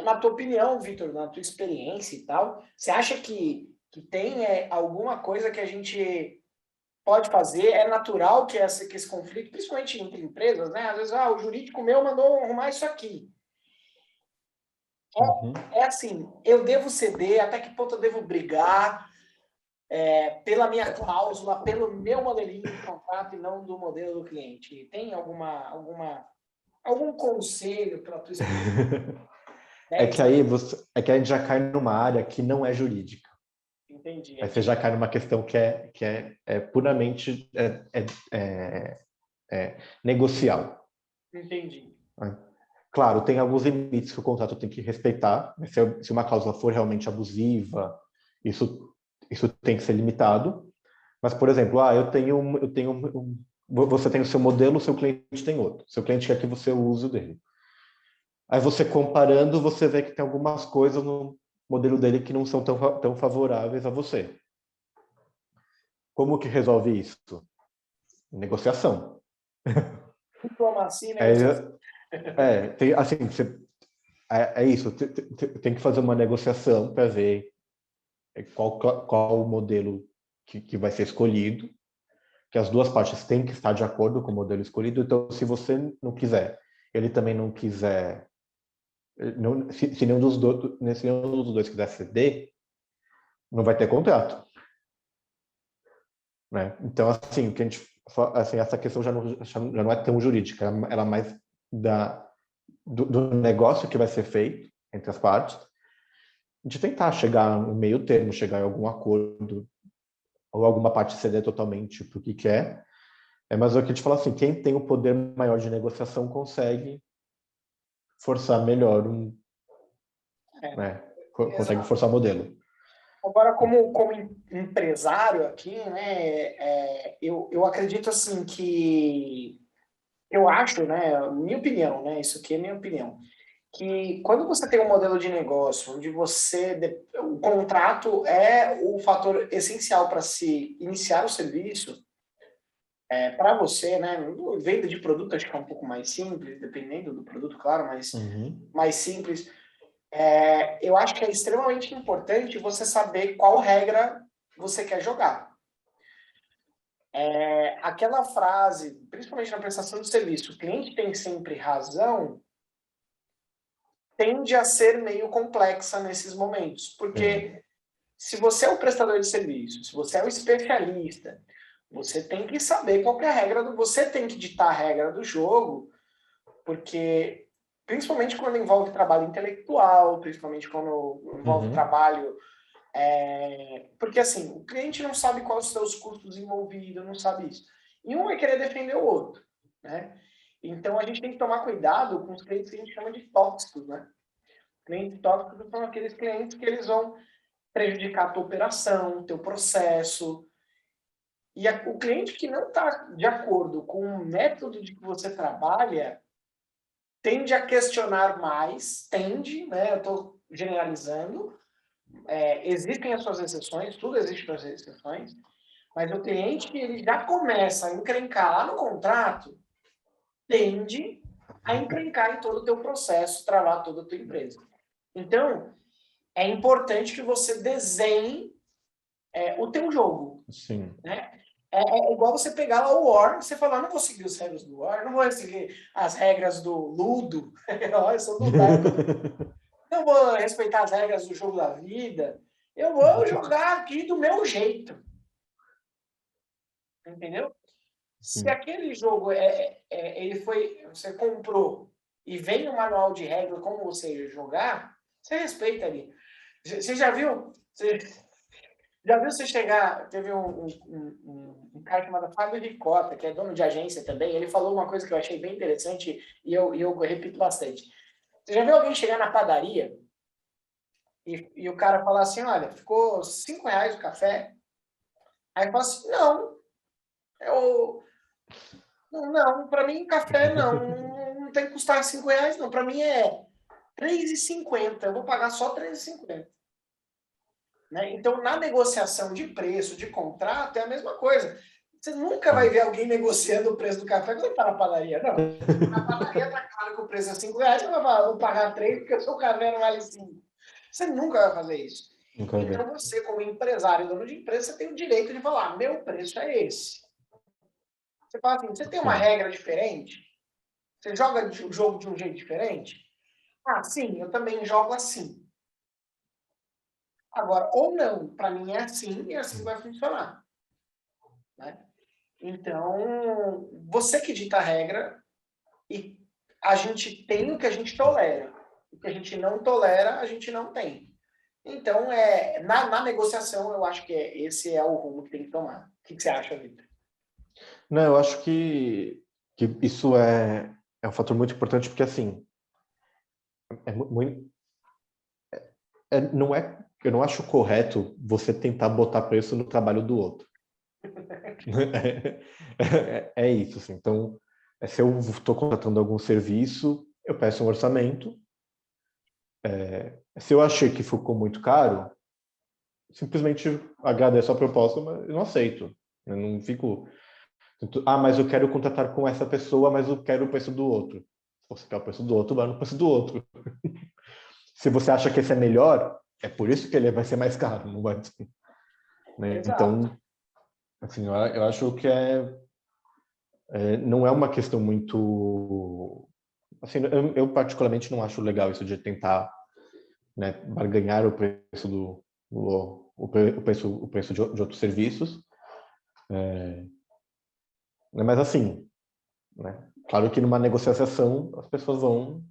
Na tua opinião, Vitor, na tua experiência e tal, você acha que tem alguma coisa que a gente pode fazer? É natural que esse conflito, principalmente entre empresas, né? Às vezes, o jurídico meu mandou arrumar isso aqui. Assim, eu devo ceder, até que ponto eu devo brigar pela minha cláusula, pelo meu modelinho de contrato e não do modelo do cliente? Tem algum conselho para a tua experiência? É que a gente já cai numa área que não é jurídica. Entendi. Aí você já cai numa questão que é puramente negocial. Entendi. Claro, tem alguns limites que o contrato tem que respeitar. Se uma cláusula for realmente abusiva, isso tem que ser limitado. Mas, por exemplo, você tem o seu modelo, o seu cliente tem outro. Seu cliente quer que você use o dele. Aí você comparando, você vê que tem algumas coisas no modelo dele que não são tão favoráveis a você. Como que resolve isso? Negociação. Diplomacia e negociação. É isso. Tem que fazer uma negociação para ver qual o modelo que vai ser escolhido, que as duas partes têm que estar de acordo com o modelo escolhido. Então, se você não quiser, ele também não quiser, se nenhum dos dois quiser ceder, não vai ter contrato, né? Então, assim, essa questão já não é tão jurídica, ela é mais do negócio que vai ser feito entre as partes, de tentar chegar no meio termo, chegar em algum acordo, ou alguma parte ceder totalmente para o que quer. Mas eu queria te falar assim, quem tem o poder maior de negociação consegue forçar melhor né? Consegue forçar o modelo. Agora, como empresário aqui, né, eu acredito assim que eu acho, né, minha opinião, né, isso aqui é minha opinião, que quando você tem um modelo de negócio onde o contrato é o fator essencial para se iniciar o serviço, para você, né, venda de produto acho que é um pouco mais simples, dependendo do produto, claro, mas mais simples. Eu acho que é extremamente importante você saber qual regra você quer jogar. Aquela frase, principalmente na prestação de serviço, o cliente tem sempre razão, tende a ser meio complexa nesses momentos, porque se você é o prestador de serviço, se você é o especialista, você tem que saber qual que é a regra você tem que ditar a regra do jogo, porque principalmente quando envolve trabalho intelectual, principalmente quando envolve trabalho porque assim, o cliente não sabe quais os seus custos envolvidos, não sabe isso. E um vai querer defender o outro, né? Então a gente tem que tomar cuidado com os clientes que a gente chama de tóxicos, né? Clientes tóxicos são aqueles clientes que eles vão prejudicar a tua operação, teu processo. E o cliente que não está de acordo com o método de que você trabalha tende a questionar mais, né? Eu estou generalizando. Existem as suas exceções, tudo existe as suas exceções, mas o cliente que ele já começa a encrencar lá no contrato, tende a encrencar em todo o teu processo, travar toda a tua empresa. Então, é importante que você desenhe o teu jogo. Sim. Né? É igual você pegar lá o War, você falar, não vou seguir as regras do War, não vou seguir as regras do Ludo, eu sou ludático, não vou respeitar as regras do jogo da vida, eu vou jogar aqui do meu jeito. Entendeu? Se aquele jogo você comprou e vem no manual de regra como você jogar, você respeita ali. Você já viu? Você chegar? Teve um cara chamado Fábio Ricota, que é dono de agência também. Ele falou uma coisa que eu achei bem interessante e eu repito bastante. Você já viu alguém chegar na padaria e o cara falar assim: olha, ficou R$ 5 o café? Aí fala assim: não, eu. Não, para mim café não tem que custar R$ 5, não. Para mim é R$ 3,50. Eu vou pagar só R$ 3,50. Né? Então, na negociação de preço, de contrato, é a mesma coisa. Você nunca vai ver alguém negociando o preço do café quando está na padaria. Não. Na padaria está claro que o preço é R$ 5. Você vai falar, vou pagar 3 porque o seu café não vale 5. Você nunca vai fazer isso. Então, você, como empresário, dono de empresa, você tem o direito de falar, meu preço é esse. Você fala assim, você tem uma regra diferente? Você joga o jogo de um jeito diferente? Ah, sim, eu também jogo assim. Agora, ou não, para mim é assim e assim vai funcionar. Né? Então, você que dita a regra e a gente tem o que a gente tolera. O que a gente não tolera, a gente não tem. Então, na negociação, eu acho que esse é o rumo que tem que tomar. O que você acha, Vitor? Não, eu acho que isso é um fator muito importante, porque, assim, eu não acho correto você tentar botar preço no trabalho do outro. É isso, assim. Então, se eu estou contratando algum serviço, eu peço um orçamento. Se eu achei que ficou muito caro, simplesmente agradeço a proposta, mas eu não aceito. Eu não fico... mas eu quero contratar com essa pessoa, mas eu quero o preço do outro. Se você quer o preço do outro, vai no preço do outro. Se você acha que esse é melhor, é por isso que ele vai ser mais caro, não vai... Né? Então, assim, eu acho que não é uma questão muito... Assim, eu particularmente não acho legal isso de tentar, né, barganhar o preço o preço de outros serviços. Mas assim, né, claro que numa negociação as pessoas vão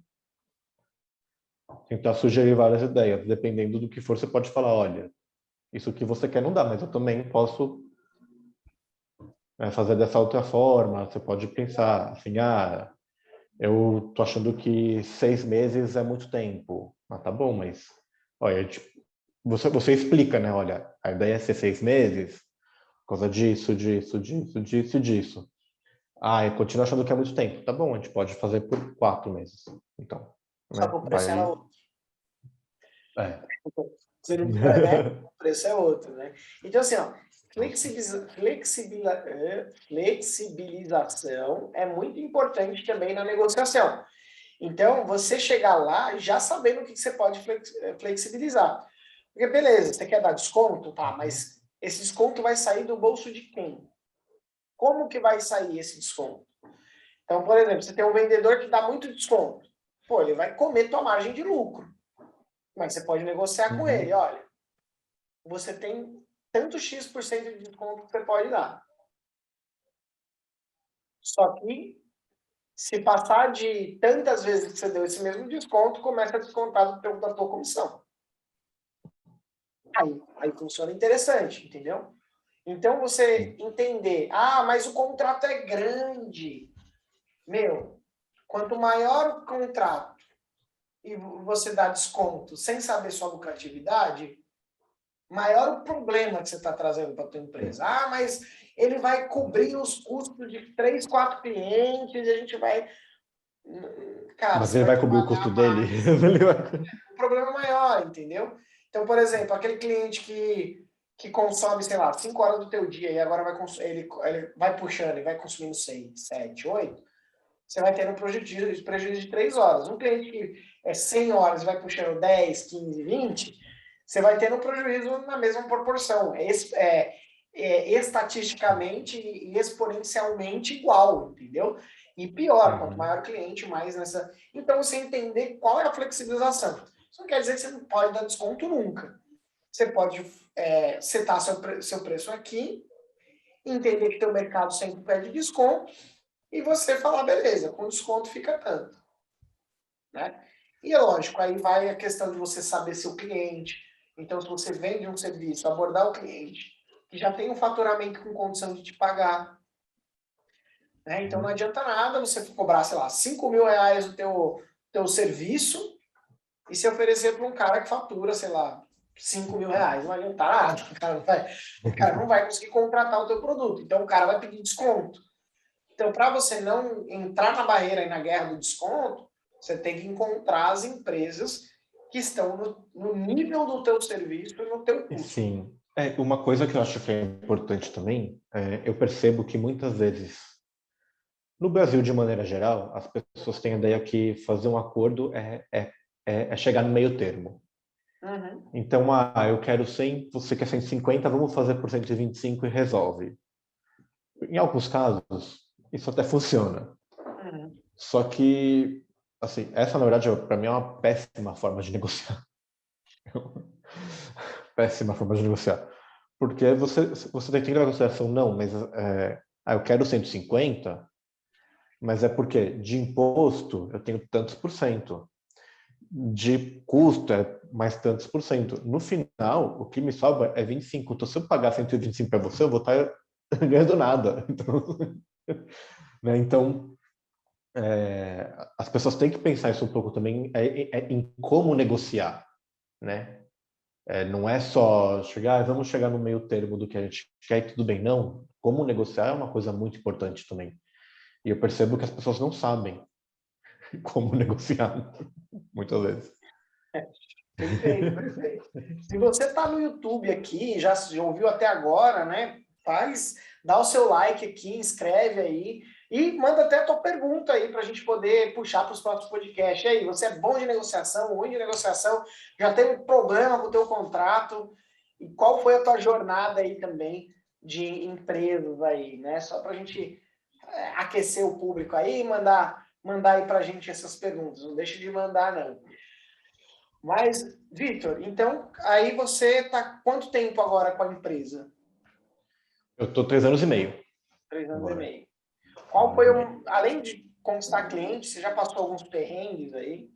tentar sugerir várias ideias. Dependendo do que for, você pode falar, olha, isso que você quer não dá, mas eu também posso fazer dessa outra forma. Você pode pensar assim, eu tô achando que 6 meses é muito tempo. Tá bom, mas olha, tipo, você explica, né? Olha, a ideia é ser 6 meses por causa disso, disso, disso, disso e disso. Eu continuo achando que é muito tempo. Tá bom, a gente pode fazer por 4 meses. Então, Só né? que o preço era outro. Você não, né? O preço é outro, né? Então, assim, ó, flexibilização é muito importante também na negociação. Então, você chegar lá já sabendo o que você pode flexibilizar. Porque, beleza, você quer dar desconto? Tá, mas esse desconto vai sair do bolso de quem? Como que vai sair esse desconto? Então, por exemplo, você tem um vendedor que dá muito desconto. Pô, ele vai comer tua margem de lucro. Mas você pode negociar com ele, olha, você tem tanto X% de desconto que você pode dar. Só que, se passar de tantas vezes que você deu esse mesmo desconto, começa a descontar da tua comissão. Aí funciona interessante, entendeu? Então, você entender, mas o contrato é grande. Meu, quanto maior o contrato e você dá desconto sem saber sua lucratividade, maior o problema que você está trazendo para a tua empresa. Mas ele vai cobrir os custos de 3, 4 clientes e a gente vai... Cara, mas ele vai cobrir o custo dele? Um problema maior, entendeu? Então, por exemplo, aquele cliente que consome, sei lá, 5 horas do teu dia e agora ele vai puxando e vai consumindo 6, 7, 8, você vai ter um prejuízo de 3 horas. Um cliente que é 100 horas e vai puxando 10, 15, 20, você vai ter um prejuízo na mesma proporção. estatisticamente e exponencialmente igual, entendeu? E pior, quanto maior o cliente, mais nessa... Então, você entender qual é a flexibilização. Isso não quer dizer que você não pode dar desconto nunca. Você pode setar seu preço aqui, entender que teu mercado sempre pede desconto, e você falar, beleza, com desconto fica tanto. Né? E é lógico, aí vai a questão de você saber seu cliente. Então, se você vende um serviço, abordar o cliente, que já tem um faturamento com condição de te pagar. Né? Então, não adianta nada você cobrar, sei lá, 5 mil reais o teu serviço e se oferecer para um cara que fatura, sei lá, 5 mil reais. Não adianta nada. O cara não vai conseguir contratar o teu produto. Então, o cara vai pedir desconto. Então, para você não entrar na barreira e na guerra do desconto, você tem que encontrar as empresas que estão no nível do teu serviço e no teu custo. Sim. Uma coisa que eu acho que é importante também, eu percebo que muitas vezes, no Brasil de maneira geral, as pessoas têm a ideia que fazer um acordo é chegar no meio termo. Uhum. Então, eu quero 100, você quer 150, vamos fazer por 125 e resolve. Em alguns casos, isso até funciona. Uhum. Só que, assim, essa, na verdade, para mim é uma péssima forma de negociar. Péssima forma de negociar. Porque você tem que levar em consideração, não, mas eu quero 150, mas é porque de imposto eu tenho tantos por cento. De custo é mais tantos por cento. No final, o que me sobra é 25. Então, se eu pagar 125 para você, eu vou estar ganhando nada. Então, né? Então, as pessoas têm que pensar isso um pouco também em como negociar, né? Não é só chegar, vamos chegar no meio termo do que a gente quer e tudo bem. Não, como negociar é uma coisa muito importante também. E eu percebo que as pessoas não sabem como negociar, muitas vezes. Perfeito, perfeito. Se você está no YouTube aqui, já ouviu até agora, né? Dá o seu like aqui, inscreve aí e manda até a tua pergunta aí para a gente poder puxar para os próximos podcasts. E aí, você é bom de negociação, ruim de negociação, já teve problema com o teu contrato? E qual foi a tua jornada aí também de empresas aí, né? Só para a gente aquecer o público aí e mandar aí para a gente essas perguntas. Não deixe de mandar, não. Mas, Vitor, então, aí você está quanto tempo agora com a empresa? Eu estou 3 anos e meio. 3 anos e Agora. meio. Qual foi, além de conquistar clientes, você já passou alguns perrengues aí?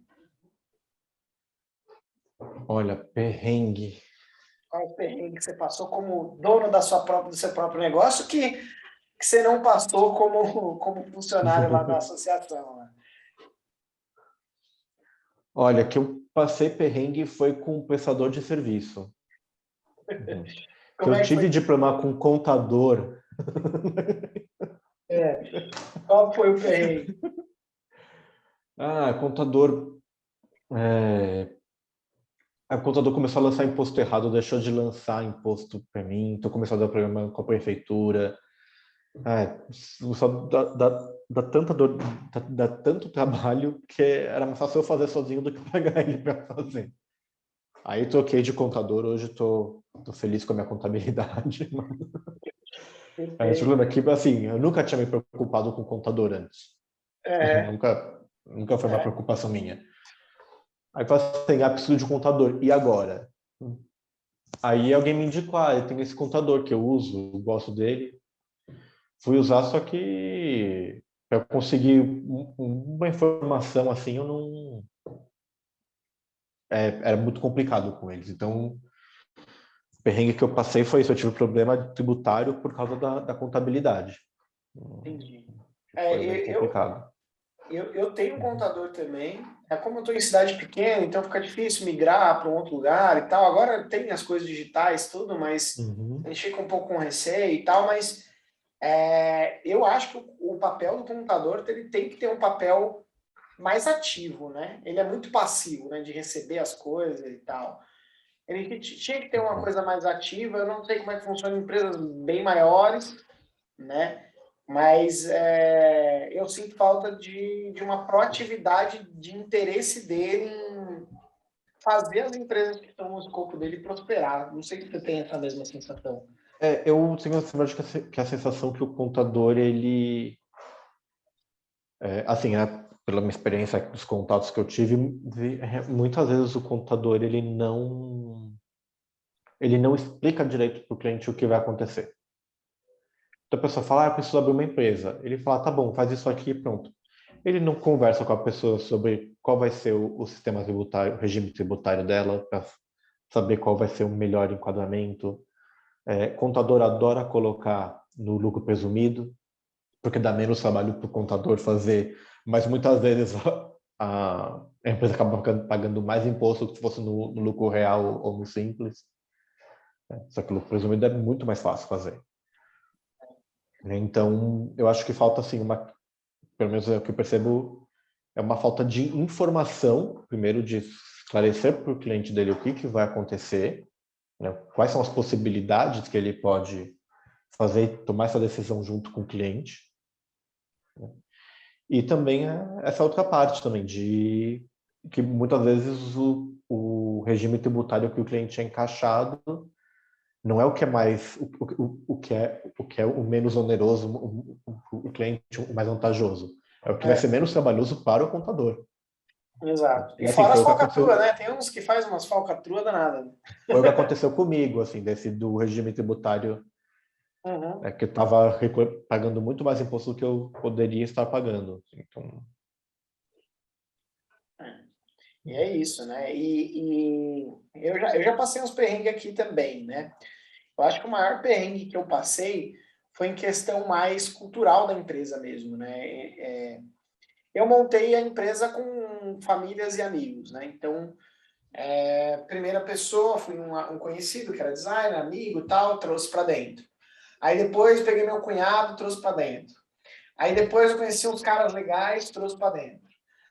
Olha, perrengue. Qual o perrengue que você passou como dono do seu próprio negócio que você não passou como funcionário lá da associação? Né? Olha, que eu passei perrengue foi com um prestador de serviço. Que Como eu é que tive foi? diploma com contador. Qual foi o perrengue? Contador. O contador começou a lançar imposto errado, deixou de lançar imposto para mim, então começou a dar problema com a prefeitura. Só dá tanta dor, dá tanto trabalho que era mais fácil eu fazer sozinho do que pagar ele para fazer. Aí troquei de contador, hoje estou feliz com a minha contabilidade. O problema é que, assim, eu nunca tinha me preocupado com contador antes. Nunca foi uma preocupação minha. Aí eu falei assim, preciso de um contador. E agora? Aí alguém me indicou, eu tenho esse contador que eu uso, eu gosto dele. Fui usar, só que para conseguir uma informação assim, eu não... era muito complicado com eles. Então, o perrengue que eu passei foi isso, eu tive problema tributário por causa da contabilidade. Entendi. Foi bem complicado. Eu tenho um contador também. Como eu estou em cidade pequena, então fica difícil migrar para um outro lugar e tal. Agora tem as coisas digitais, tudo, mas a gente fica um pouco com receio e tal. Mas eu acho que o papel do contador ele tem que ter um papel mais ativo, né? Ele é muito passivo, né? De receber as coisas e tal. Ele tinha que ter uma coisa mais ativa. Eu não sei como é que funciona em empresas bem maiores, né? Mas eu sinto falta de uma proatividade, de interesse dele em fazer as empresas que estão no escopo dele prosperar. Não sei se você tem essa mesma sensação. Eu tenho a verdade que a sensação que o contador, ele... assim, pela minha experiência, dos contatos que eu tive, muitas vezes o contador, ele não explica direito para o cliente o que vai acontecer. Então a pessoa fala, eu preciso abrir uma empresa. Ele fala, tá bom, faz isso aqui e pronto. Ele não conversa com a pessoa sobre qual vai ser o sistema tributário, o regime tributário dela, para saber qual vai ser o melhor enquadramento. Contador adora colocar no lucro presumido, porque dá menos trabalho para o contador fazer, mas muitas vezes a empresa acaba pagando mais imposto do que se fosse no lucro real ou no simples. Só que o lucro presumido é muito mais fácil fazer. Então, eu acho que falta, assim, pelo menos é o que eu percebo, é uma falta de informação, primeiro de esclarecer para o cliente dele o que vai acontecer, né? Quais são as possibilidades que ele pode fazer, tomar essa decisão junto com o cliente. Né? E também essa outra parte também, de que muitas vezes o regime tributário que o cliente é encaixado não é o que é mais o que é o menos oneroso, o cliente o mais vantajoso. É o que vai ser menos trabalhoso para o contador. Exato. E Assim, fora as falcatruas, né? Tem uns que faz umas falcatruas danadas. Foi o que aconteceu comigo, assim, do regime tributário, que eu estava pagando muito mais imposto do que eu poderia estar pagando. Então... E é isso, né? E eu já passei uns perrengues aqui também, né? Eu acho que o maior perrengue que eu passei foi em questão mais cultural da empresa mesmo, né? Eu montei a empresa com famílias e amigos, né? Então, primeira pessoa, fui um conhecido que era designer, amigo e tal, trouxe para dentro. Aí depois peguei meu cunhado, trouxe para dentro. Aí depois eu conheci uns caras legais, trouxe para dentro.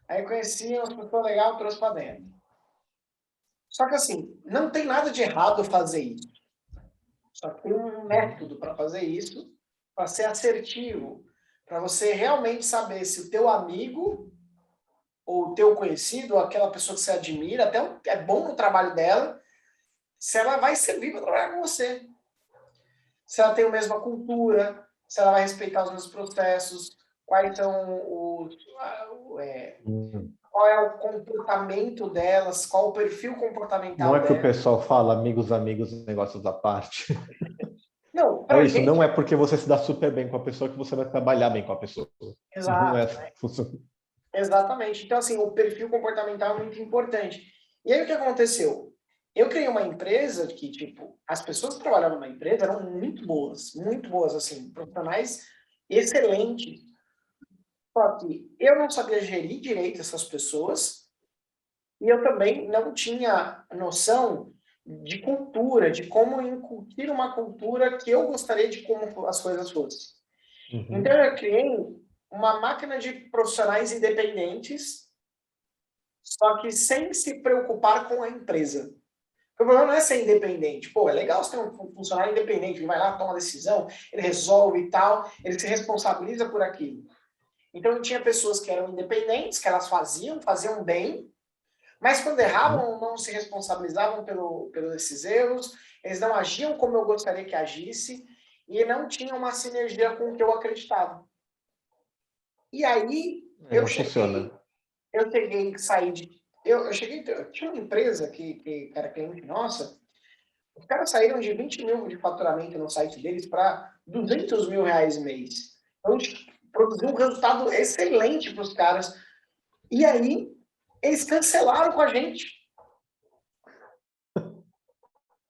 Aí conheci umas pessoas legais, trouxe para dentro. Só que assim, não tem nada de errado fazer isso. Só que tem um método para fazer isso, para ser assertivo, para você realmente saber se o teu amigo ou o teu conhecido, ou aquela pessoa que você admira, até é bom no trabalho dela, se ela vai servir para trabalhar com você. Se ela tem a mesma cultura, se ela vai respeitar os mesmos processos, quais são qual é o comportamento delas, qual o perfil Não comportamental é que o delas. pessoal fala amigos, negócios à parte. Não, É pra isso, gente. não é porque você se dá super bem com a pessoa que você vai trabalhar bem com a pessoa. Não é Exato, assim né? que funciona. Exatamente. Então, assim, o perfil comportamental é muito importante. E aí, o que aconteceu? Eu criei uma empresa que, tipo, as pessoas que trabalhavam na empresa eram muito boas, assim, profissionais excelentes. Só que eu não sabia gerir direito essas pessoas e eu também não tinha noção de cultura, de como incutir uma cultura que eu gostaria de como as coisas fossem. Então, eu criei uma máquina de profissionais independentes, só que sem se preocupar com a empresa. O problema não é ser independente. Pô, é legal você ter um funcionário independente, ele vai lá, toma decisão, ele resolve e tal, ele se responsabiliza por aquilo. Então, tinha pessoas que eram independentes, que elas faziam bem, mas quando erravam, não se responsabilizavam pelos esses erros, eles não agiam como eu gostaria que agisse, e não tinham uma sinergia com o que eu acreditava. E aí, Não funciona. eu tinha uma empresa que era cliente nossa, os caras saíram de 20 mil de faturamento no site deles para 200 mil reais mês. Então, a gente produziu um resultado excelente para os caras. E aí, eles cancelaram com a gente.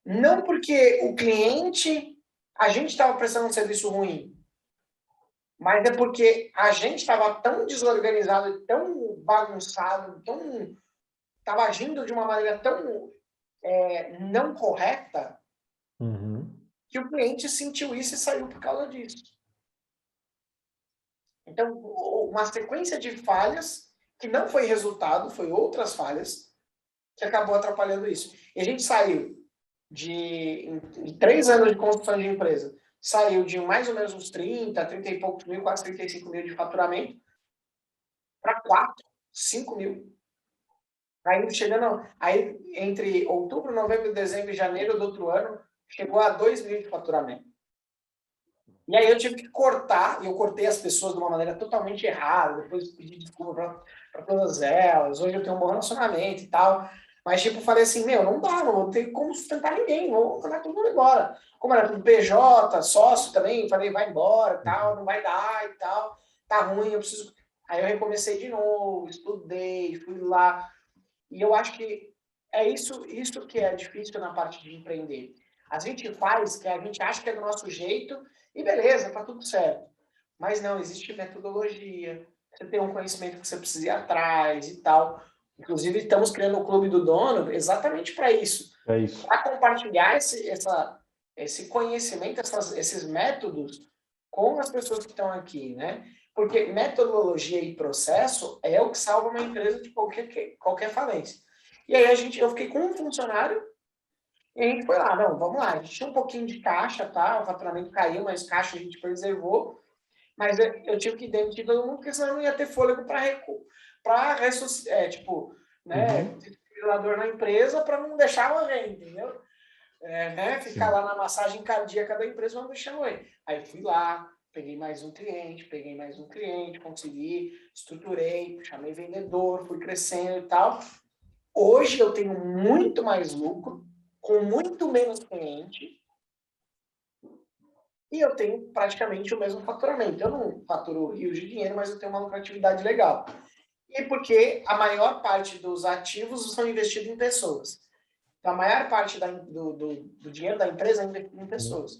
Não porque a gente estava prestando um serviço ruim, mas é porque a gente estava tão desorganizado, tão bagunçado, estava agindo de uma maneira tão não correta, que o cliente sentiu isso e saiu por causa disso. Então, uma sequência de falhas que não foi resultado, foi outras falhas que acabou atrapalhando isso. E a gente saiu em 3 anos de construção de empresa, saiu de mais ou menos uns 30 e poucos mil, quase 35 mil de faturamento, para 4, 5 mil. Aí entre outubro, novembro, dezembro e janeiro do outro ano, chegou a 2 mil de faturamento. E aí eu tive que cortar, e eu cortei as pessoas de uma maneira totalmente errada, depois pedi desculpa para todas elas, hoje eu tenho um bom relacionamento e tal, mas tipo, falei assim, meu, não dá, não vou ter como sustentar ninguém, vou mandar todo mundo embora. Como era tudo PJ, sócio também, falei, vai embora e tal, não vai dar e tal, tá ruim, eu preciso... Aí eu recomecei de novo, estudei, fui lá, e eu acho que é isso que é difícil na parte de empreender. A gente faz, que a gente acha que é do nosso jeito, e beleza, tá tudo certo. Mas não, existe metodologia, você tem um conhecimento que você precisa ir atrás e tal. Inclusive, estamos criando o Clube do Dono exatamente para isso. É isso. Para compartilhar esse conhecimento, esses métodos com as pessoas que estão aqui, né? Porque metodologia e processo é o que salva uma empresa de qualquer falência. E aí eu fiquei com um funcionário e a gente foi lá, não, vamos lá, a gente tinha um pouquinho de caixa, tá? O faturamento caiu, mas caixa a gente preservou, mas eu tive que demitir todo mundo, porque senão eu não ia ter fôlego para ressuscitar, tipo, né, desfibrilador na empresa para não deixar morrer, entendeu? Né, ficar lá na massagem cardíaca da empresa, vamos deixar morrer. Aí fui lá, peguei mais um cliente, consegui, estruturei, chamei vendedor, fui crescendo e tal. Hoje eu tenho muito mais lucro, com muito menos cliente, e eu tenho praticamente o mesmo faturamento. Eu não faturo rios de dinheiro, mas eu tenho uma lucratividade legal. E porque a maior parte dos ativos são investidos em pessoas. Então, a maior parte do dinheiro da empresa é investido em pessoas.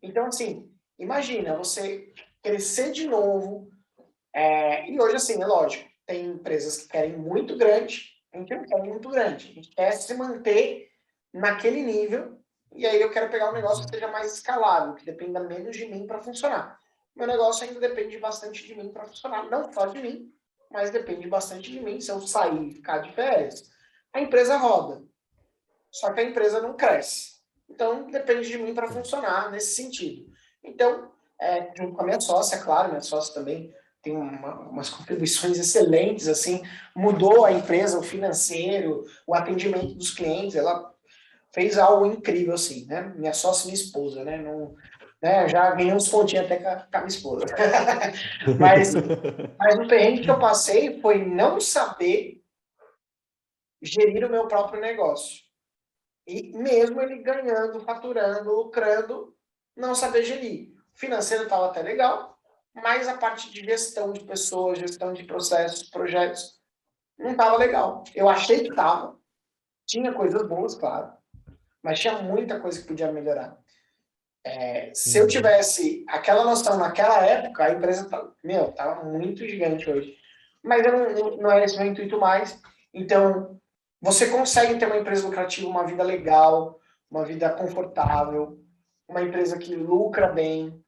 Então, assim, imagina você crescer de novo. E hoje, assim, é lógico, tem empresas que querem muito grande, a gente não quer muito grande. A gente quer se manter naquele nível, e aí eu quero pegar um negócio que seja mais escalável, que dependa menos de mim para funcionar. Meu negócio ainda depende bastante de mim para funcionar, não só de mim, mas depende bastante de mim. Se eu sair e ficar de férias, a empresa roda. Só que a empresa não cresce. Então, depende de mim para funcionar nesse sentido. Então, junto com a minha sócia, claro, minha sócia também tem umas contribuições excelentes, assim, mudou a empresa, o financeiro, o atendimento dos clientes, ela fez algo incrível, assim, né? Minha sócia e minha esposa, né? Não, né? Já ganhei uns pontinhos até com a minha esposa. mas, mas o perrengue que eu passei foi não saber gerir o meu próprio negócio. E mesmo ele ganhando, faturando, lucrando, não saber gerir. O financeiro estava até legal, mas a parte de gestão de pessoas, gestão de processos, projetos, não estava legal. Eu achei que estava, tinha coisas boas, claro, mas tinha muita coisa que podia melhorar. Se eu tivesse aquela noção naquela época, a empresa estava muito gigante hoje. Mas não era esse o meu intuito mais. Então, você consegue ter uma empresa lucrativa, uma vida legal, uma vida confortável, uma empresa que lucra bem,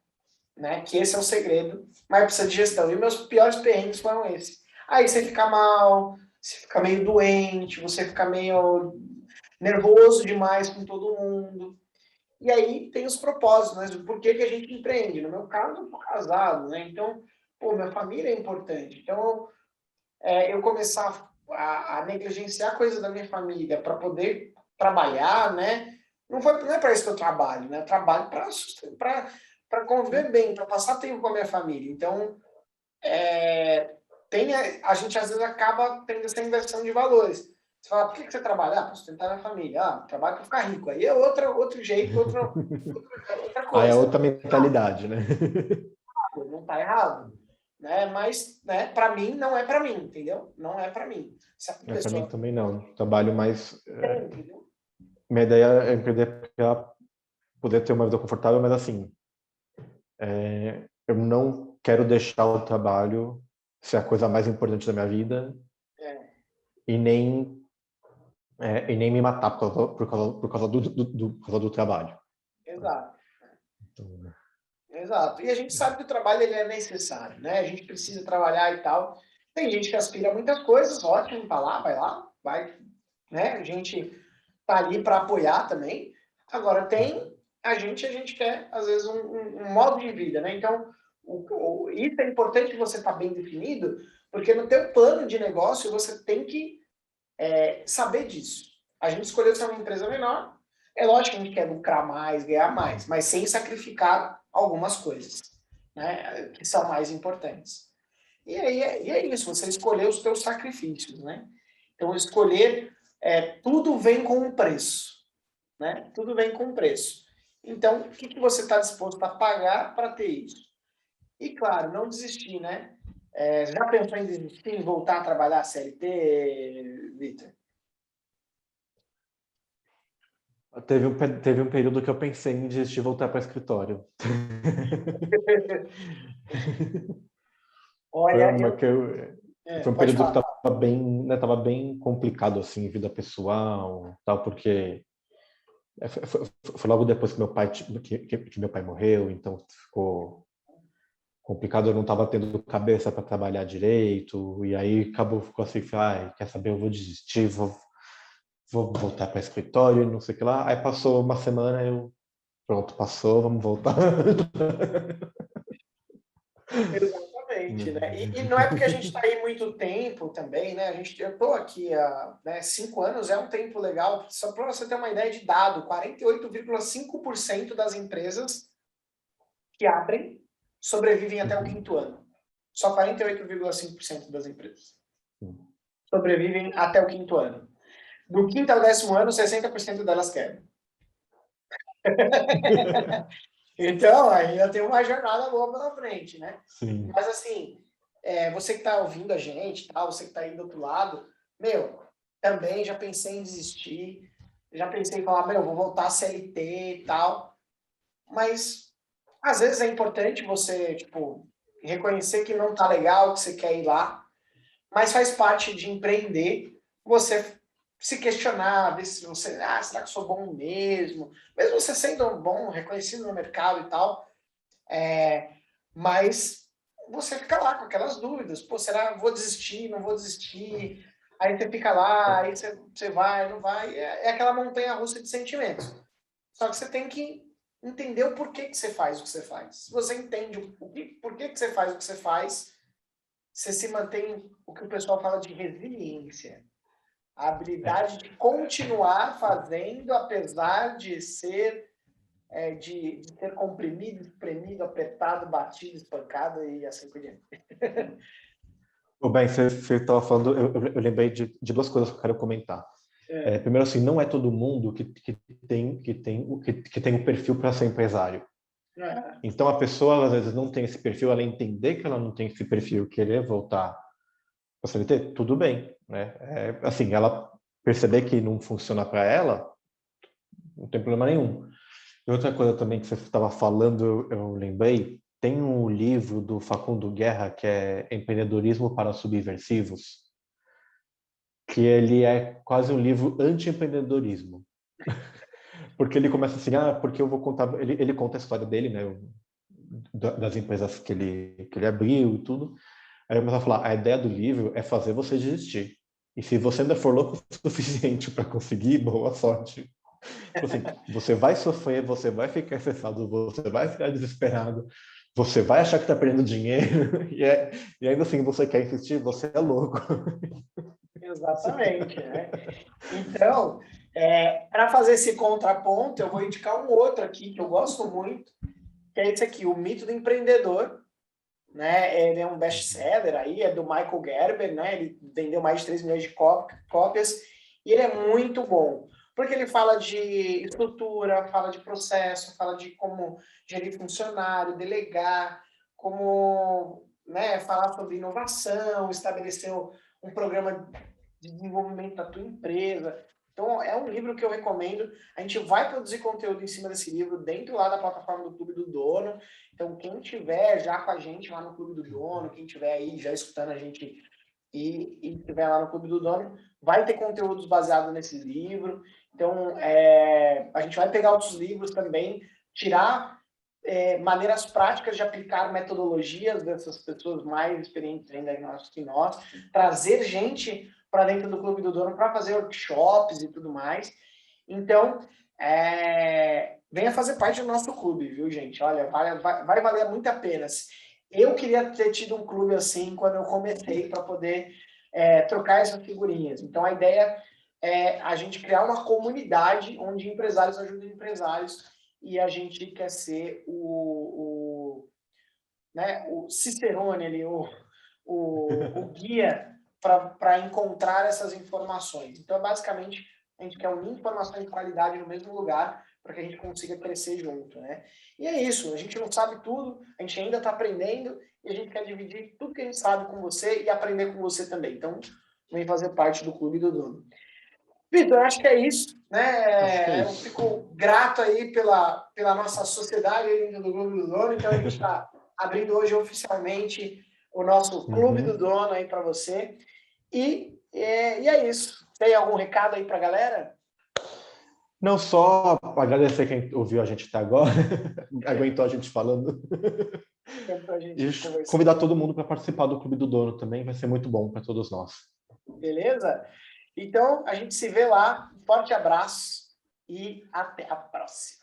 né? Que esse é o segredo, mas precisa de gestão. E meus piores perrengues foram esses. Aí você fica mal, você fica meio doente, você fica meio nervoso demais com todo mundo. E aí tem os propósitos, né? Do porquê que a gente empreende. No meu caso, eu tô casado, né? Então, pô, minha família é importante. Então, eu começar a negligenciar coisas da minha família para poder trabalhar, né? Não é para isso que eu trabalho, né? Eu trabalho para conviver bem, para passar tempo com a minha família. Então, a gente às vezes acaba tendo essa inversão de valores. Você fala, por que você trabalha? Para sustentar a minha família. Trabalho para ficar rico. Aí é outro jeito, outra Aí é coisa. outra mentalidade, né? Não está errado. Né? Mas, né, para mim, não é para mim, entendeu? Não é para mim. Se a Para mim pessoa também não. Trabalho mais. entendeu? Minha ideia é empreender para poder ter uma vida confortável, mas assim, eu não quero deixar o trabalho ser a coisa mais importante da minha vida e nem me matar por causa do trabalho. Exato. Então, Exato. E a gente sabe que o trabalho ele é necessário, né? A gente precisa trabalhar e tal. Tem gente que aspira a muitas coisas, ótimo, tá lá, vai, né? A gente tá ali para apoiar também. Agora tem a gente quer às vezes um modo de vida, né? Então, isso é importante que você estar bem definido, porque no teu plano de negócio você tem que saber disso. A gente escolheu ser uma empresa menor. É lógico que a gente quer lucrar mais, ganhar mais, mas sem sacrificar algumas coisas, né, que são mais importantes. E aí é isso, você escolher os seus sacrifícios, né? Então, escolher, tudo vem com um preço, né? Tudo vem com um preço. Então, o que você está disposto a pagar para ter isso? E, claro, não desistir, né? Já pensou em desistir, em voltar a trabalhar CLT, Vitor? Teve um período que eu pensei em desistir e voltar para escritório. Olha, Foi um pode período que falar. estava bem, né, tava bem complicado, assim, vida pessoal, tal, porque foi logo depois que meu pai morreu, então ficou complicado, eu não estava tendo cabeça para trabalhar direito, e aí ficou assim, quer saber, eu vou desistir, vou voltar para escritório, não sei o que lá. Aí passou uma semana, pronto, passou, vamos voltar. Exatamente, né? E não é porque a gente está aí muito tempo também, né? Eu estou aqui há 5 anos, é um tempo legal, só para você ter uma ideia de dado, 48,5% das empresas que abrem sobrevivem até o 5º ano. Só 48,5% das empresas sobrevivem até o 5º ano. Do 5º ao 10º ano, 60% delas quebram. Então, ainda tem uma jornada boa pela frente, né? Sim. Mas, assim, você que está ouvindo a gente, você que está aí do outro lado, também já pensei em desistir, já pensei em falar, vou voltar a CLT e tal, mas, às vezes, é importante você, reconhecer que não tá legal, que você quer ir lá, mas faz parte de empreender, você se questionar, ver se você, será que eu sou bom mesmo? Mesmo você sendo bom, reconhecido no mercado e tal, mas você fica lá com aquelas dúvidas. Pô, será que vou desistir, não vou desistir? Aí você fica lá, aí você vai, não vai. É aquela montanha-russa de sentimentos. Só que você tem que entender o porquê que você faz o que você faz. Se você entende por que você faz o que você faz, você se mantém o que o pessoal fala de resiliência. A habilidade de continuar fazendo, apesar de ser comprimido, espremido, apertado, batido, espancado e assim por diante. Bem, você estava falando, eu lembrei de duas coisas que eu quero comentar. Primeiro, assim, não é todo mundo que tem um perfil para ser empresário. Então, a pessoa, às vezes, não tem esse perfil, ela entender que ela não tem esse perfil, querer voltar para a CLT, tudo bem, né? Assim, ela perceber que não funciona para ela, não tem problema nenhum. E outra coisa também que você estava falando, eu lembrei, tem um livro do Facundo Guerra que é Empreendedorismo para Subversivos, que ele é quase um livro anti-empreendedorismo. Porque ele começa assim, porque eu vou contar... Ele conta a história dele, né? Das empresas que ele abriu e tudo. Aí ele começa a falar, a ideia do livro é fazer você desistir. E se você ainda for louco o suficiente para conseguir, boa sorte. Assim, você vai sofrer, você vai ficar estressado, você vai ficar desesperado, você vai achar que está perdendo dinheiro, e ainda assim você quer insistir, você é louco. Exatamente, né? Então, para fazer esse contraponto, eu vou indicar um outro aqui que eu gosto muito, que é esse aqui, O Mito do Empreendedor, né? Ele é um best-seller aí, é do Michael Gerber, né? Ele vendeu mais de 3 milhões de cópias e ele é muito bom, porque ele fala de estrutura, fala de processo, fala de como gerir funcionário, delegar, como, né, falar sobre inovação, estabelecer um programa de desenvolvimento da tua empresa. Então, é um livro que eu recomendo. A gente vai produzir conteúdo em cima desse livro dentro lá da plataforma do Clube do Dono. Então, quem tiver já com a gente lá no Clube do Dono, quem tiver aí já escutando a gente e estiver lá no Clube do Dono, vai ter conteúdos baseados nesse livro. Então, a gente vai pegar outros livros também, tirar maneiras práticas de aplicar metodologias dessas pessoas mais experientes ainda que nós, trazer gente para dentro do Clube do Dono para fazer workshops e tudo mais. Então, venha fazer parte do nosso clube, viu, gente? Olha, vai valer muito a pena. Eu queria ter tido um clube assim quando eu comecei para poder trocar essas figurinhas. Então, a ideia é a gente criar uma comunidade onde empresários ajudam empresários e a gente quer ser né, o cicerone ali, o guia para encontrar essas informações. Então, basicamente, a gente quer unir informações de qualidade no mesmo lugar para que a gente consiga crescer junto, né? E é isso, a gente não sabe tudo, a gente ainda está aprendendo e a gente quer dividir tudo que a gente sabe com você e aprender com você também. Então, vem fazer parte do Clube do Dono. Vitor, acho que é isso, né? Acho que é Eu isso. fico grato aí pela nossa sociedade dentro do Clube do Dono, então a gente está abrindo hoje oficialmente o nosso Clube do Dono aí para você. E é isso. Tem algum recado aí para a galera? Não só agradecer quem ouviu a gente até agora, aguentou a gente falando. Pra gente E conversar. convidar todo mundo para participar do Clube do Dono também, vai ser muito bom para todos nós. Beleza? Então, a gente se vê lá. Um forte abraço e até a próxima.